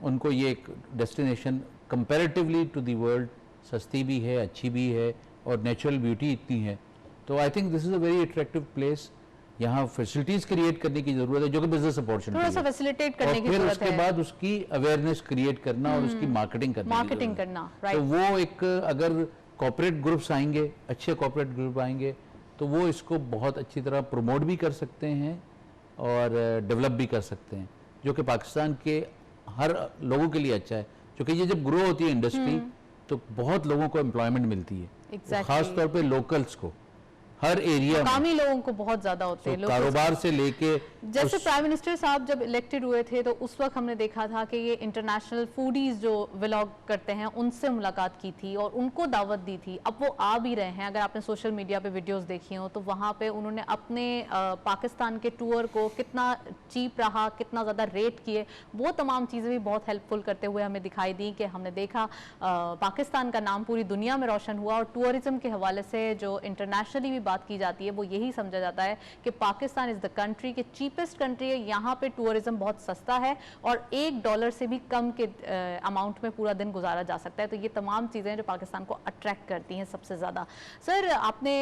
उनको ये एक destination comparatively to the world सस्ती भी है, अच्छी भी है और नेचुरल ब्यूटी इतनी है। तो I think this is a very attractive place. यहाँ फैसिलिटीज क्रिएट करने की जरूरत है जो कि बिजनेस अपॉर्चुनिटी है, फैसिलिटेट करने की जरूरत है, और फिर उसके बाद उसकी अवेयरनेस क्रिएट करना और उसकी मार्केटिंग करना, तो वो एक अगर कॉर्पोरेट ग्रुप्स आएंगे, अच्छे कॉर्पोरेट ग्रुप आएंगे, तो वो इसको बहुत अच्छी तरह प्रमोट भी कर सकते हैं और डेवलप भी कर सकते हैं, जो कि पाकिस्तान के हर लोगों के लिए अच्छा है। क्योंकि ये जब ग्रो होती है इंडस्ट्री तो बहुत लोगों को एम्प्लॉयमेंट मिलती है, खास तौर पे लोकल्स को, हर एरिया में कामी लोगों को बहुत ज्यादा होते हैं, कारोबार से लेके। जैसे प्राइम मिनिस्टर साहब जब इलेक्टेड हुए थे तो उस वक्त हमने देखा था कि ये इंटरनेशनल फूडीज जो व्लॉग करते हैं उनसे मुलाकात की थी और उनको दावत दी थी। अब वो आ भी रहे हैं, अगर आपने सोशल मीडिया पे वीडियोस देखी हो तो वहाँ पे उन्होंने अपने पाकिस्तान के टूर को कितना चीप रहा, कितना ज़्यादा रेट किए, वो तमाम चीज़ें भी बहुत हेल्पफुल करते हुए हमें दिखाई दी कि हमने देखा पाकिस्तान का नाम पूरी दुनिया में रोशन हुआ। और टूरिज्म के हवाले से जो इंटरनेशनली भी बात की जाती है वो यही समझा जाता है कि पाकिस्तान इज द कंट्री के चीपेस्ट कंट्री है, यहाँ पे टूरिज्म बहुत सस्ता है और $1 से भी कम के अमाउंट में पूरा दिन गुजारा जा सकता है। तो ये तमाम चीज़ें जो पाकिस्तान को अट्रैक्ट करती हैं सबसे ज़्यादा। सर आपने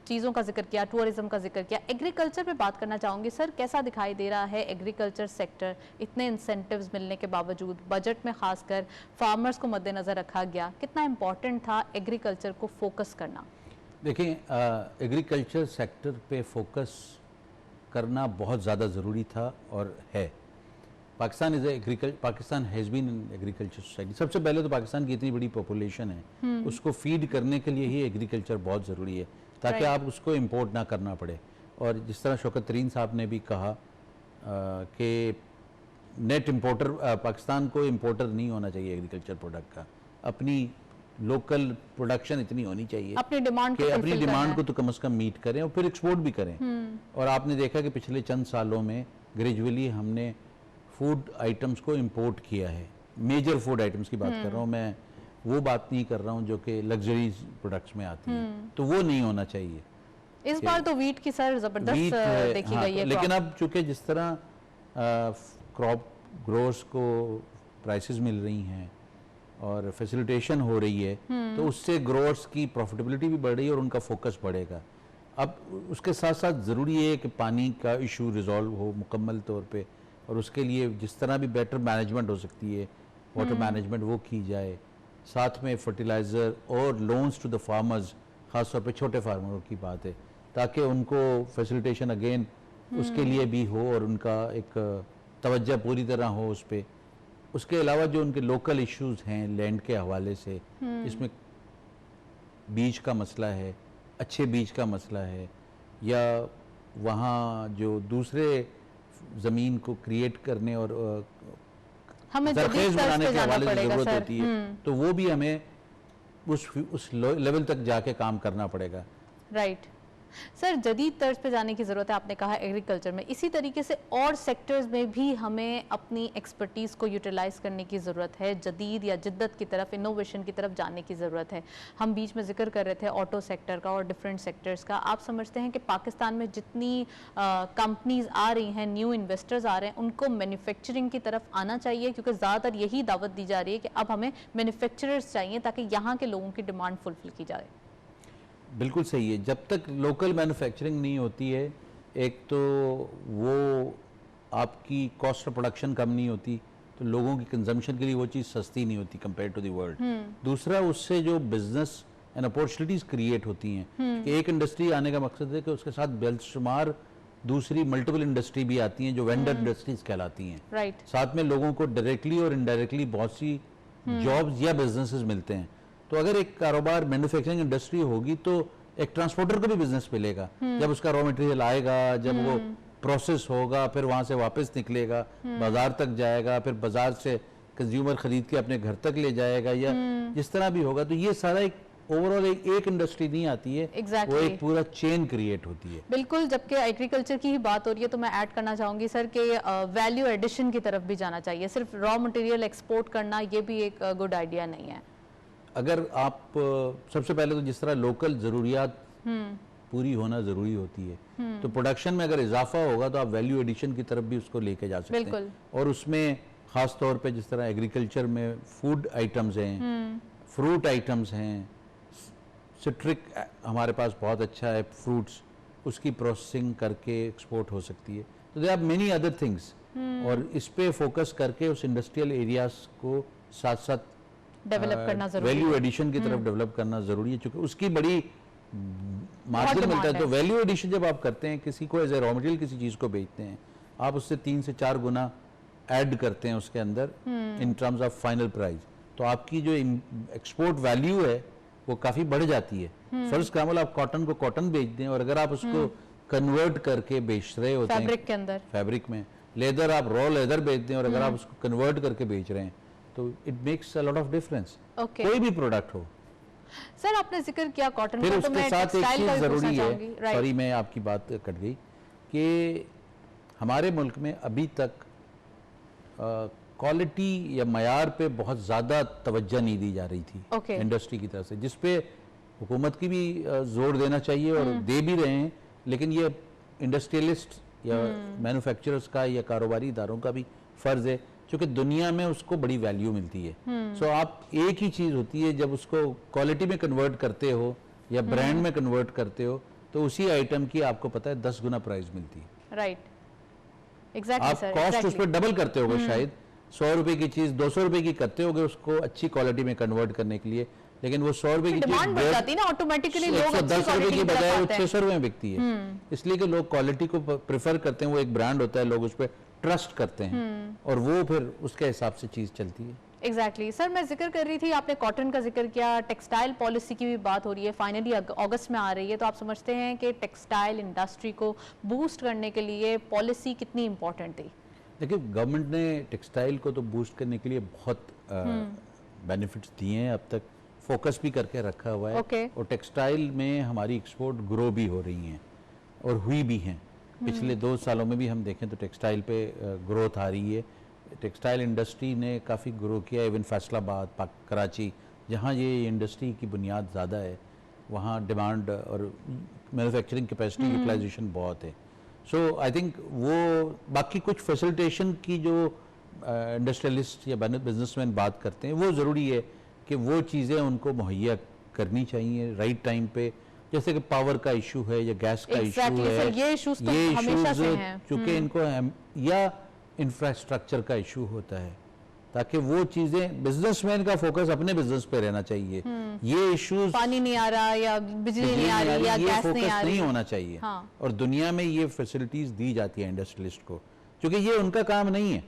चीज़ों का जिक्र किया, टूरिज्म का जिक्र किया, एग्रीकल्चर पे बात करना चाहूँगी। सर कैसा दिखाई दे रहा है एग्रीकल्चर सेक्टर, इतने इंसेंटिव्स मिलने के बावजूद बजट में खासकर फार्मर्स को मद्देनज़र रखा गया, कितना इम्पॉर्टेंट था एग्रीकल्चर को फोकस करना? देखिए, एग्रीकल्चर सेक्टर पे फोकस करना बहुत ज़्यादा ज़रूरी था और है। Pakistan has been an agriculture society. सबसे पहले तो पाकिस्तान की इतनी बड़ी पॉपुलेशन है, उसको फीड करने के लिए ही एग्रीकल्चर बहुत ज़रूरी है, ताकि आप उसको इंपोर्ट ना करना पड़े। और जिस तरह शौकत तरीन साहब ने भी कहा कि नेट इंपोर्टर, पाकिस्तान को इंपोर्टर नहीं होना चाहिए एग्रीकल्चर प्रोडक्ट का, अपनी लोकल प्रोडक्शन इतनी होनी चाहिए, अपनी डिमांड को तो कम से कम मीट करें और फिर एक्सपोर्ट भी करें। और आपने देखा कि पिछले चंद सालों में ग्रेजुअली हमने फूड आइटम्स को इंपोर्ट किया है, मेजर फूड आइटम्स की बात कर रहा हूँ मैं, वो बात नहीं कर रहा हूँ जो कि लग्जरी प्रोडक्ट्स में आती हैं, तो वो नहीं होना चाहिए। इस बार तो वीट की सर जबरदस्त वीट है, देखी हाँ, गई है लेकिन crop। अब चूंकि जिस तरह क्रॉप ग्रोअर्स को प्राइसेस मिल रही हैं और फैसिलिटेशन हो रही है, तो उससे ग्रोअर्स की प्रॉफिटेबिलिटी भी बढ़ रही है और उनका फोकस बढ़ेगा। अब उसके साथ साथ ज़रूरी है कि पानी का इशू रिजॉल्व हो मुकम्मल तौर पे, और उसके लिए जिस तरह भी बेटर मैनेजमेंट हो सकती है, वाटर मैनेजमेंट, वो की जाए। साथ में फर्टिलाइज़र और लोन्स टू द फार्मर्स, ख़ास तौर पे छोटे फार्मरों की बात है, ताकि उनको फैसिलिटेशन अगेन उसके लिए भी हो और उनका एक तवज्जो पूरी तरह हो उस पर। उसके अलावा जो उनके लोकल इश्यूज हैं लैंड के हवाले से, इसमें बीज का मसला है, अच्छे बीज का मसला है, या वहाँ जो दूसरे ज़मीन को क्रिएट करने और हमें सरखेज जदीद तर्ज बनाने पे के जाना हवाले से पड़ेगा ज़रूरत सर। होती है, तो वो भी हमें उस लेवल तक जाके काम करना पड़ेगा। राइट सर, जदीद तर्ज पे जाने की ज़रूरत है, आपने कहा एग्रीकल्चर में। इसी तरीके से और सेक्टर्स में भी हमें अपनी एक्सपर्टीज़ को यूटिलाइज करने की ज़रूरत है, जदीद या जिद्दत की तरफ, इनोवेशन की तरफ जाने की ज़रूरत है। हम बीच में जिक्र कर रहे थे ऑटो सेक्टर का और डिफरेंट सेक्टर्स का। आप समझते हैं कि पाकिस्तान में जितनी कंपनीज आ रही हैं, न्यू इन्वेस्टर्स आ रहे हैं, उनको मैन्युफैक्चरिंग की तरफ आना चाहिए? क्योंकि ज़्यादातर यही दावत दी जा रही है कि अब हमें मैन्युफैक्चरर्स चाहिए ताकि यहाँ के लोगों की डिमांड फुलफिल की जाए। बिल्कुल सही है। जब तक लोकल मैन्युफैक्चरिंग नहीं होती है, एक तो वो आपकी कॉस्ट ऑफ प्रोडक्शन कम नहीं होती, तो लोगों की कंजम्पशन के लिए वो चीज़ सस्ती नहीं होती कंपेयर टू द वर्ल्ड। दूसरा, उससे जो बिजनेस एंड अपॉर्चुनिटीज़ क्रिएट होती हैं, कि एक इंडस्ट्री आने का मकसद है कि उसके साथ बेशुमार दूसरी मल्टीपल इंडस्ट्री भी आती हैं जो वेंडर इंडस्ट्रीज कहलाती हैं। राइट। साथ में लोगों को डायरेक्टली और इनडायरेक्टली बहुत सी जॉब्स या बिजनेसेस मिलते हैं। तो अगर एक कारोबार मैन्युफैक्चरिंग इंडस्ट्री होगी तो एक ट्रांसपोर्टर को भी बिजनेस मिलेगा। जब उसका रॉ मटेरियल आएगा, जब वो प्रोसेस होगा, फिर वहां से वापस निकलेगा, बाजार तक जाएगा, फिर बाजार से कंज्यूमर खरीद के अपने घर तक ले जाएगा, या जिस तरह भी होगा, तो ये सारा एक ओवरऑल एक इंडस्ट्री नहीं आती है। Exactly. वो एक पूरा चेन क्रिएट होती है। बिल्कुल। जबकि एग्रीकल्चर की ही बात हो रही है तो मैं ऐड करना चाहूंगी सर कि वैल्यू एडिशन की तरफ भी जाना चाहिए। सिर्फ रॉ मटेरियल एक्सपोर्ट करना ये भी एक गुड आइडिया नहीं है। अगर आप सबसे पहले तो जिस तरह लोकल ज़रूरियात पूरी होना ज़रूरी होती है, तो प्रोडक्शन में अगर इजाफा होगा तो आप वैल्यू एडिशन की तरफ भी उसको लेके जा सकते बिल्कुल। हैं। और उसमें ख़ास तौर पे जिस तरह एग्रीकल्चर में फूड आइटम्स हैं, फ्रूट आइटम्स हैं, सिट्रिक हमारे पास बहुत अच्छा है, फ्रूट्स, उसकी प्रोसेसिंग करके एक्सपोर्ट हो सकती है। तो they are many other things, और इस पे फोकस करके उस इंडस्ट्रियल एरियाज को साथ साथ डेवलप करना जरूरी वैल्यू है। एडिशन की तरफ डेवलप करना जरूरी है, क्योंकि उसकी बड़ी मार्जिन demand मिलता है। तो है। वैल्यू एडिशन जब आप करते हैं, किसी को एज ए रॉ मटेरियल किसी चीज़ को बेचते हैं, आप उससे 3 से 4 गुना ऐड करते हैं उसके अंदर in terms of final price, तो आपकी जो एक्सपोर्ट वैल्यू है वो काफ़ी बढ़ जाती है। फर्स्ट एग्जाम्पल, आप कॉटन को कॉटन बेच दें, और अगर आप उसको कन्वर्ट करके बेच रहे होते हैं फैब्रिक के अंदर, फैब्रिक में, लेदर आप रॉ लेदर बेच दें, और अगर आप उसको कन्वर्ट करके बेच रहे हैं, तो it makes a lot of difference. Okay. कोई भी प्रोडक्ट हो। सर आपने जिक्र किया कॉटन फिर का, तो उसके मैं साथ एक टेक्सटाइल का चीज़ भी पूछना ज़रूरी चाहूंगी। है, राइट। सॉरी मैं आपकी बात कट गई, कि हमारे मुल्क में अभी तक क्वालिटी या मयार पे बहुत ज़्यादा तवज्जो नहीं दी जा रही थी ओके। इंडस्ट्री की तरफ से, जिस पे हुकूमत की भी जोर देना चाहिए और दे भी रहे हैं, लेकिन ये इंडस्ट्रियलिस्ट या मैन्युफैक्चरर्स का या कारोबारी इदारों का भी फ़र्ज़ है, क्योंकि दुनिया में उसको बड़ी वैल्यू मिलती है। सो आप एक ही चीज़ होती है, जब उसको क्वालिटी में कन्वर्ट करते हो या ब्रांड में कन्वर्ट करते हो, तो उसी आइटम की आपको पता है 10 गुना प्राइस मिलती है। राइट, एग्जैक्टली आप सर। कॉस्ट उस पर डबल करते होगे, शायद 100 रुपए की चीज़ 200 रुपए की करते होगे उसको अच्छी क्वालिटी में कन्वर्ट करने के लिए, लेकिन वो 100 रुपए की डिमांड बढ़ जाती है ना ऑटोमेटिकली, लोग अच्छी 110 रुपए क्वालिटी की की बजाय तरफ वो आते हैं। 600 रुपए में बिकती है। इसलिए कि लोग क्वालिटी को प्रेफर करते हैं, वो एक ब्रांड होता है, लोग उस पर ट्रस्ट करते हैं, और वो फिर उसके हिसाब से चीज़ चलती है। एग्जैक्टली सर, मैं जिक्र कर रही थी, आपने कॉटन का जिक्र किया, टेक्सटाइल पॉलिसी की भी बात हो रही है, फाइनली अगस्त में आ रही है, तो आप समझते हैं कि टेक्सटाइल इंडस्ट्री को बूस्ट करने के लिए पॉलिसी कितनी इंपॉर्टेंट थी? देखिए, गवर्नमेंट ने टेक्सटाइल को तो बूस्ट करने के लिए बहुत बेनिफिट्स दिए हैं, अब तक फोकस भी करके रखा हुआ है। ओके। और टेक्सटाइल में हमारी एक्सपोर्ट ग्रो भी हो रही हैं और हुई भी हैं। पिछले 2 सालों में भी हम देखें तो टेक्सटाइल पे ग्रोथ आ रही है। टेक्सटाइल इंडस्ट्री ने काफ़ी ग्रो किया, इवन फैसलाबाद, कराची, जहाँ ये इंडस्ट्री की बुनियाद ज़्यादा है, वहाँ डिमांड और मैन्युफैक्चरिंग कैपेसिटी यूटिलाइजेशन बहुत है। सो आई थिंक वो बाकी कुछ फैसिलिटेशन की जो इंडस्ट्रियलिस्ट या बिजनेसमैन बात करते हैं वो ज़रूरी है कि वो चीज़ें उनको मुहैया करनी चाहिए राइट टाइम पे, जैसे कि पावर का इशू है या गैस का इशू Exactly, है, sir, ये issues तो हमेशा से हैं। चूँकि इनको या इंफ्रास्ट्रक्चर का इशू होता है, ताकि वो चीज़ें बिजनेसमैन का फोकस अपने बिजनेस पे रहना चाहिए। ये इश्यूज पानी नहीं आ रहा या बिजली नहीं आ रही या ये गैस नहीं फोकस आ रही। नहीं होना चाहिए। हाँ। और दुनिया में ये फैसिलिटीज दी जाती है इंडस्ट्रियलिस्ट को, क्योंकि ये उनका काम नहीं है।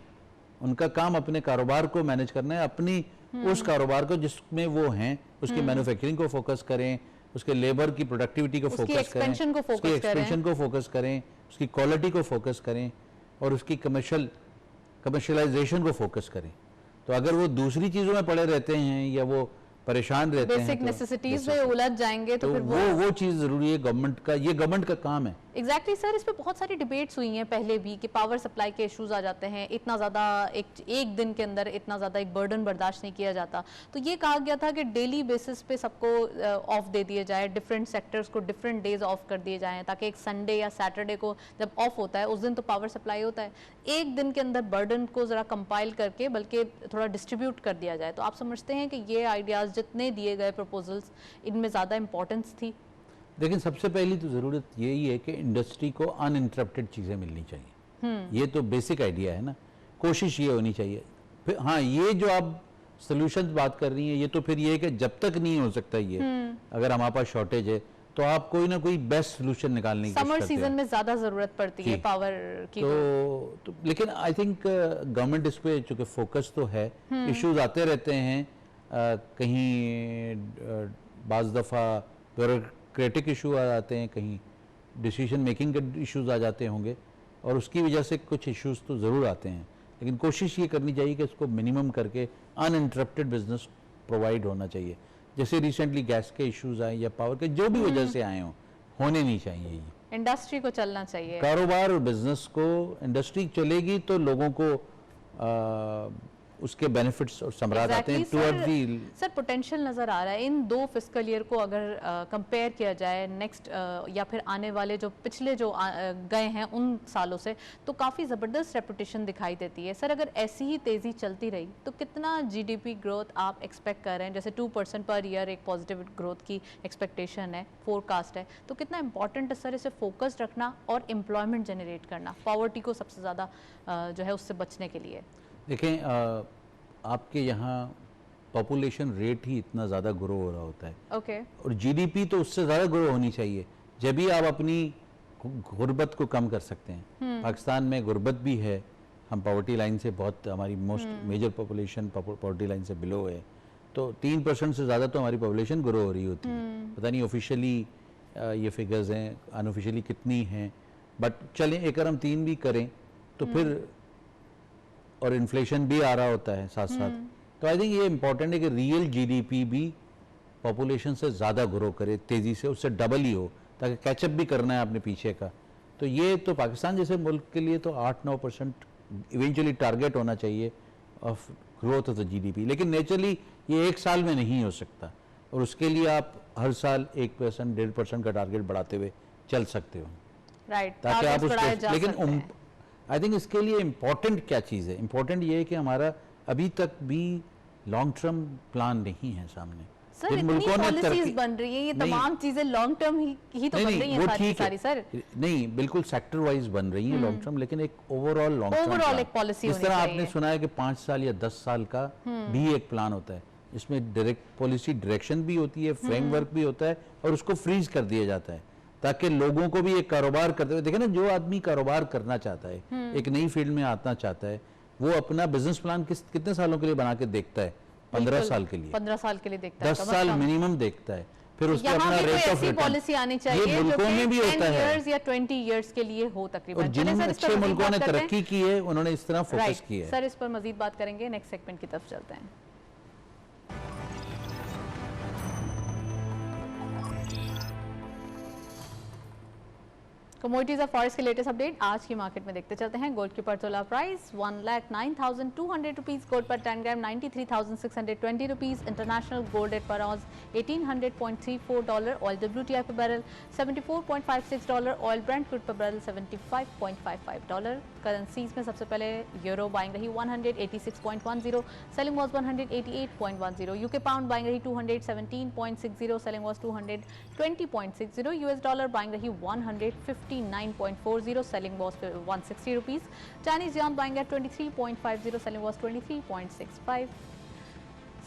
उनका काम अपने कारोबार को मैनेज करना है, अपनी उस कारोबार को जिसमें वो हैं उसकी मैन्युफैक्चरिंग को फोकस करें, उसके लेबर की प्रोडक्टिविटी को उसकी फोकस करें, expansion को focus उसकी करें। एक्सपेंशन को फोकस करें, उसकी क्वालिटी को फोकस करें और उसकी कमर्शियलाइजेशन को फोकस करें। तो अगर वो दूसरी चीज़ों में पड़े रहते हैं या वो परेशान रहते हैं, बेसिक नेसेसिटीज में उलझ जाएंगे तो तो फिर वो चीज़ ज़रूरी है। गवर्नमेंट का, ये गवर्नमेंट का काम है। एग्जैक्टली सर, इस पे बहुत सारी डिबेट्स हुई हैं पहले भी कि पावर सप्लाई के इश्यूज आ जाते हैं, इतना ज़्यादा एक दिन के अंदर इतना ज़्यादा एक बर्डन बर्दाश्त नहीं किया जाता। तो ये कहा गया था कि डेली बेसिस पे सबको ऑफ दे दिए जाए, डिफरेंट सेक्टर्स को डिफरेंट डेज ऑफ कर दिए जाएं, ताकि एक संडे या सैटरडे को जब ऑफ होता है उस दिन तो पावर सप्लाई होता है, एक दिन के अंदर बर्डन को ज़रा कंपाइल करके बल्कि थोड़ा डिस्ट्रीब्यूट कर दिया जाए। तो आप समझते हैं कि ये आइडियाज़ जितने दिए गए प्रपोजल्स, इनमें ज़्यादा इंपॉर्टेंस थी? लेकिन सबसे पहली तो ज़रूरत यही है कि इंडस्ट्री को अनइंटरप्टेड चीज़ें मिलनी चाहिए। ये तो बेसिक आइडिया है ना, कोशिश ये होनी चाहिए। फिर हाँ, ये जो आप सोल्यूशन बात कर रही हैं, ये तो फिर ये है कि जब तक नहीं हो सकता ये, अगर हमारे पास शॉर्टेज है तो आप कोई ना कोई बेस्ट सोल्यूशन निकालने की कोशिश समर करते सीजन हैं। में ज़्यादा ज़रूरत पड़ती है जी। पावर की। तो लेकिन आई थिंक गवर्नमेंट इस पे चूँकि फोकस तो है, इश्यूज आते रहते हैं, कहीं बाज़ दफ़ा ब्यूरोक्रेटिक इशू आ जाते हैं, कहीं डिसीजन मेकिंग के इश्यूज आ जाते होंगे और उसकी वजह से कुछ इश्यूज तो ज़रूर आते हैं। लेकिन कोशिश ये करनी चाहिए कि इसको मिनिमम करके अनइंटरप्टेड बिजनेस प्रोवाइड होना चाहिए। जैसे रिसेंटली गैस के इश्यूज आए या पावर के जो भी वजह से आए हों, होने नहीं चाहिए। ये इंडस्ट्री को चलना चाहिए। कारोबार और बिजनेस को, इंडस्ट्री चलेगी तो लोगों को उसके बेनिफिट्स और समरात आते हैं टुवर्ड दी। सर पोटेंशियल नज़र आ रहा है इन दो फिस्कल ईयर को अगर कंपेयर किया जाए नेक्स्ट या फिर आने वाले जो पिछले जो गए हैं उन सालों से, तो काफ़ी ज़बरदस्त रेपुटेशन दिखाई देती है। सर अगर ऐसी ही तेज़ी चलती रही तो कितना जीडीपी ग्रोथ आप एक्सपेक्ट कर रहे हैं? जैसे 2% पर ईयर एक पॉजिटिव ग्रोथ की एक्सपेक्टेशन है, फोरकास्ट है, तो कितना इंपॉर्टेंट है सर इसे फोकस्ड रखना और एम्प्लॉयमेंट जनरेट करना, पॉवर्टी को सबसे ज़्यादा जो है उससे बचने के लिए? देखें, आपके यहाँ पॉपुलेशन रेट ही इतना ज़्यादा ग्रो हो रहा होता है, ओके, और जीडीपी तो उससे ज़्यादा ग्रो होनी चाहिए, जब भी आप अपनी गुर्बत को कम कर सकते हैं। पाकिस्तान में गुर्बत भी है, हम पॉवर्टी लाइन से बहुत, हमारी most major population poverty line से बिलो है, तो 3% से ज़्यादा तो हमारी पॉपुलेशन ग्रो हो रही होती है। पता नहीं ऑफिशियली ये फिगर्स हैं, अनऑफिशियली कितनी हैं, बट चलें एक अगर हम 3 भी करें तो फिर, और इन्फ्लेशन भी आ रहा होता है साथ साथ, तो आई थिंक ये इम्पॉर्टेंट है कि रियल जीडीपी भी पॉपुलेशन से ज़्यादा ग्रो करे तेज़ी से, उससे डबल ही हो, ताकि कैचअप भी करना है अपने पीछे का। तो ये तो पाकिस्तान जैसे मुल्क के लिए तो 8-9% इवेंचुअली टारगेट होना चाहिए of growth of the GDP. लेकिन नेचुरली ये एक साल में नहीं हो सकता, और उसके लिए आप हर साल 1%, 1.5% का टारगेट बढ़ाते हुए चल सकते हो, राइट, ताकि आप उसको, लेकिन आई थिंक इसके लिए इम्पोर्टेंट क्या चीज़ है? इम्पोर्टेंट ये है कि हमारा अभी तक भी लॉन्ग टर्म प्लान नहीं है सामने। सर इतनी पॉलिसीज बन रही है, ये तमाम चीजें लॉन्ग टर्म ही तो बन रही हैं सारी सर। नहीं, बिल्कुल सेक्टर वाइज बन रही है लॉन्ग टर्म, लेकिन एक ओवरऑल लॉन्ग टर्म एक पॉलिसी जिस तरह आपने सुना है कि 5 साल या 10 साल का भी एक प्लान होता है, जिसमें डायरेक्ट पॉलिसी डायरेक्शन भी होती है, फ्रेमवर्क भी होता है, और उसको फ्रीज कर दिया जाता है ताकि लोगों को भी एक कारोबार करते हुए देखें ना। जो आदमी कारोबार करना चाहता है, एक नई फील्ड में आना चाहता है, वो अपना बिजनेस प्लान कितने सालों के लिए बना के देखता है? 15 साल के लिए, 15 साल के लिए देखता है, 10 साल मिनिमम देखता है, फिर उसको यहाँ अपना भी रेट कोई ऑफ ऐसी पॉलिसी आनी चाहिए ये मुल्कों में भी होता 10 है, years या 20 इयर्स के लिए हो तकरीबन। और जिन अच्छे मुल्कों ने तरक्की की है उन्होंने इस तरह फोकस किया है। सर इस पर मजीद बात करेंगे, नेक्स्ट सेगमेंट की तरफ चलते हैं। कमोडिटीज और फॉरेक्स की लेटेस्ट अपडेट आज की मार्केट में देखते चलते हैं। गोल्ड की पर तोला प्राइस 1,09,200 रुपीज, गोल्ड पर 10 ग्राम 93,620 रुपीज, इंटरनेशनल गोल्ड रेट पर ऑज $1,800.34, ऑयल WTI पर बैरल $74.56, ऑयल ब्रेंट क्रूड पर बैरल $75.55। करेंसीज में सबसे पहले यूरो बाइंग रही 186.10, selling was 188.10, UK pound buying रही 217.60, selling was 220.60, US dollar buying रही 159.40, selling was 160 rupees. Chinese yuan buying at 23.50, selling was 23.65.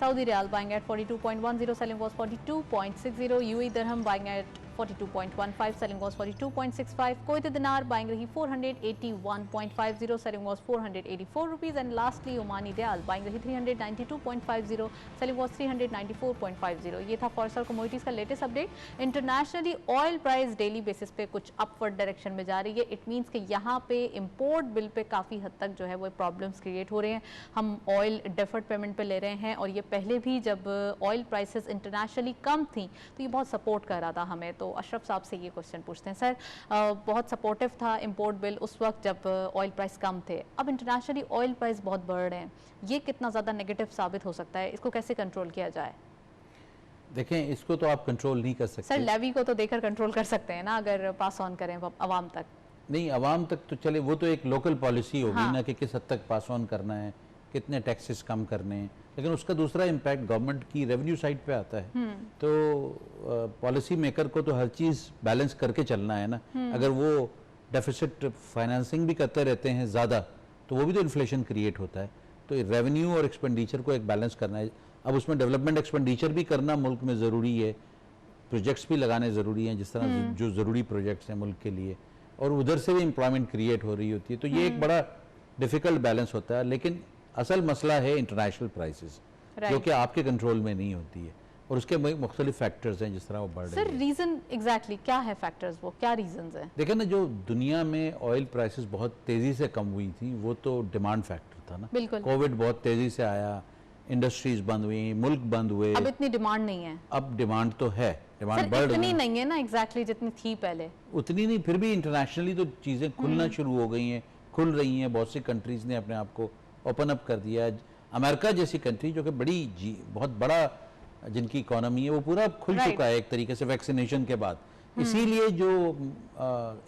Saudi Riyal buying at 42.10, selling was 42.60. UAE Dirham buying at 42.15, selling was 42.65. Kuwaiti Dinar buying rahi 481.50, selling was 484 rupees. And lastly Omani Riyal buying rahi 392.50, selling was 394.50. ये था forex और commodities का latest update. Internationally oil price daily basis पे कुछ upward direction में जा रही है। इट मींस कि यहाँ पे इंपोर्ट बिल पे काफ़ी हद तक जो है वो प्रॉब्लम्स क्रिएट हो रहे हैं। हम ऑयल डेफर्ड पेमेंट पे ले रहे हैं और ये पहले भी जब ऑयल प्राइसेस इंटरनेशनली कम थी तो ये बहुत सपोर्ट कर रहा था हमें। तो अशरफ साहब से ये क्वेश्चन पूछते हैं, सर बहुत सपोर्टिव था इंपोर्ट बिल उस वक्त जब ऑयल प्राइस कम थे, अब इंटरनेशनली ऑयल प्राइस बहुत बढ़ रहे हैं, ये कितना ज़्यादा नेगेटिव साबित हो सकता है, इसको कैसे कंट्रोल किया जाए? देखें, इसको तो आप कंट्रोल नहीं कर सकते सर। लेवी को तो देकर कंट्रोल कर सकते हैं ना, अगर पास ऑन करें अवाम तक। नहीं, अवाम तक तो चले, वो तो एक लोकल पॉलिसी होगी ना कि किस हद तक पास ऑन करना है, कितने टैक्सेस कम करने हैं, लेकिन उसका दूसरा इम्पैक्ट गवर्नमेंट की रेवेन्यू साइड पे आता है। तो पॉलिसी मेकर को तो हर चीज़ बैलेंस करके चलना है ना। अगर वो डेफिसिट फाइनेंसिंग भी करते रहते हैं ज़्यादा तो वो भी तो इन्फ्लेशन क्रिएट होता है। तो रेवेन्यू और एक्सपेंडिचर को एक बैलेंस करना है। अब उसमें डेवलपमेंट एक्सपेंडिचर भी करना मुल्क में ज़रूरी है, प्रोजेक्ट्स भी लगाने ज़रूरी हैं जिस तरह जो ज़रूरी प्रोजेक्ट्स हैं मुल्क के लिए, और उधर से भी एम्प्लॉयमेंट क्रिएट हो रही होती है। तो ये एक बड़ा डिफ़िकल्ट बैलेंस होता है। लेकिन असल मसला है इंटरनेशनल प्राइसेस, जो कि आपके कंट्रोल में नहीं होती है, और उसके मुख्तलिफ फैक्टर्स हैं जिस तरह वो बढ़ रहे हैं। सर रीज़न एग्जैक्टली क्या है, फैक्टर्स वो क्या रीजंस हैं? देखें ना, जो दुनिया में ऑयल प्राइसेस बहुत तेज़ी से कम हुई थी वो तो डिमांड फैक्टर था ना। बिल्कुल। कोविड बहुत तेज़ी से आया, इंडस्ट्रीज बंद हुई, मुल्क बंद हुए। अब इतनी डिमांड नहीं है। अब डिमांड तो है, डिमांड बढ़ रही इतनी है। नहीं है ना एग्जैक्टली जितनी थी पहले। उतनी नहीं, फिर भी इंटरनेशनली तो चीज़ें खुलना शुरू हो गई हैं, खुल रही हैं। बहुत सी कंट्रीज़ ने अपने आप को ओपन अप कर दिया। अमेरिका जैसी कंट्री जो कि बहुत बड़ा जिनकी इकोनॉमी है वो पूरा खुल चुका है एक तरीके से वैक्सीनेशन के बाद। इसीलिए जो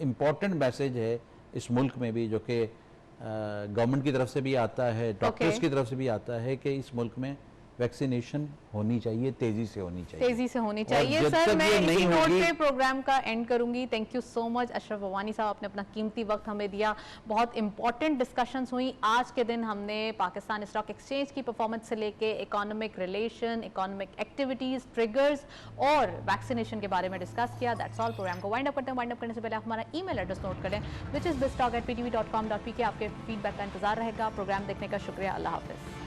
इम्पोर्टेंट मैसेज है इस मुल्क में भी, जो कि गवर्नमेंट की तरफ से भी आता है, डॉक्टर्स की तरफ से भी आता है, कि इस मुल्क में वैक्सीनेशन होनी चाहिए, तेजी से होनी चाहिए, तेजी से होनी चाहिए। सर मैं इसी नोट पे प्रोग्राम का एंड करूंगी। Thank you so much Ashraf Bhavani साहब, आपने अपना कीमती वक्त हमें दिया। बहुत इंपॉर्टेंट डिस्कशंस हुई आज के दिन। हमने पाकिस्तान स्टॉक एक्सचेंज की परफॉर्मेंस से लेके economic relation, economic activities, triggers और वैक्सीनेशन के बारे में डिस्कस किया। That's all. प्रोग्राम को वाइंड अप करते हैं। वाइंड अप करने से पहले हमारा ईमेल एड्रेस नोट करें, which is biztalk@ptv.com.pk। आपके फीडबैक का इंतजार रहेगा। प्रोग्राम देखने का शुक्रिया। अल्लाह हाफिज।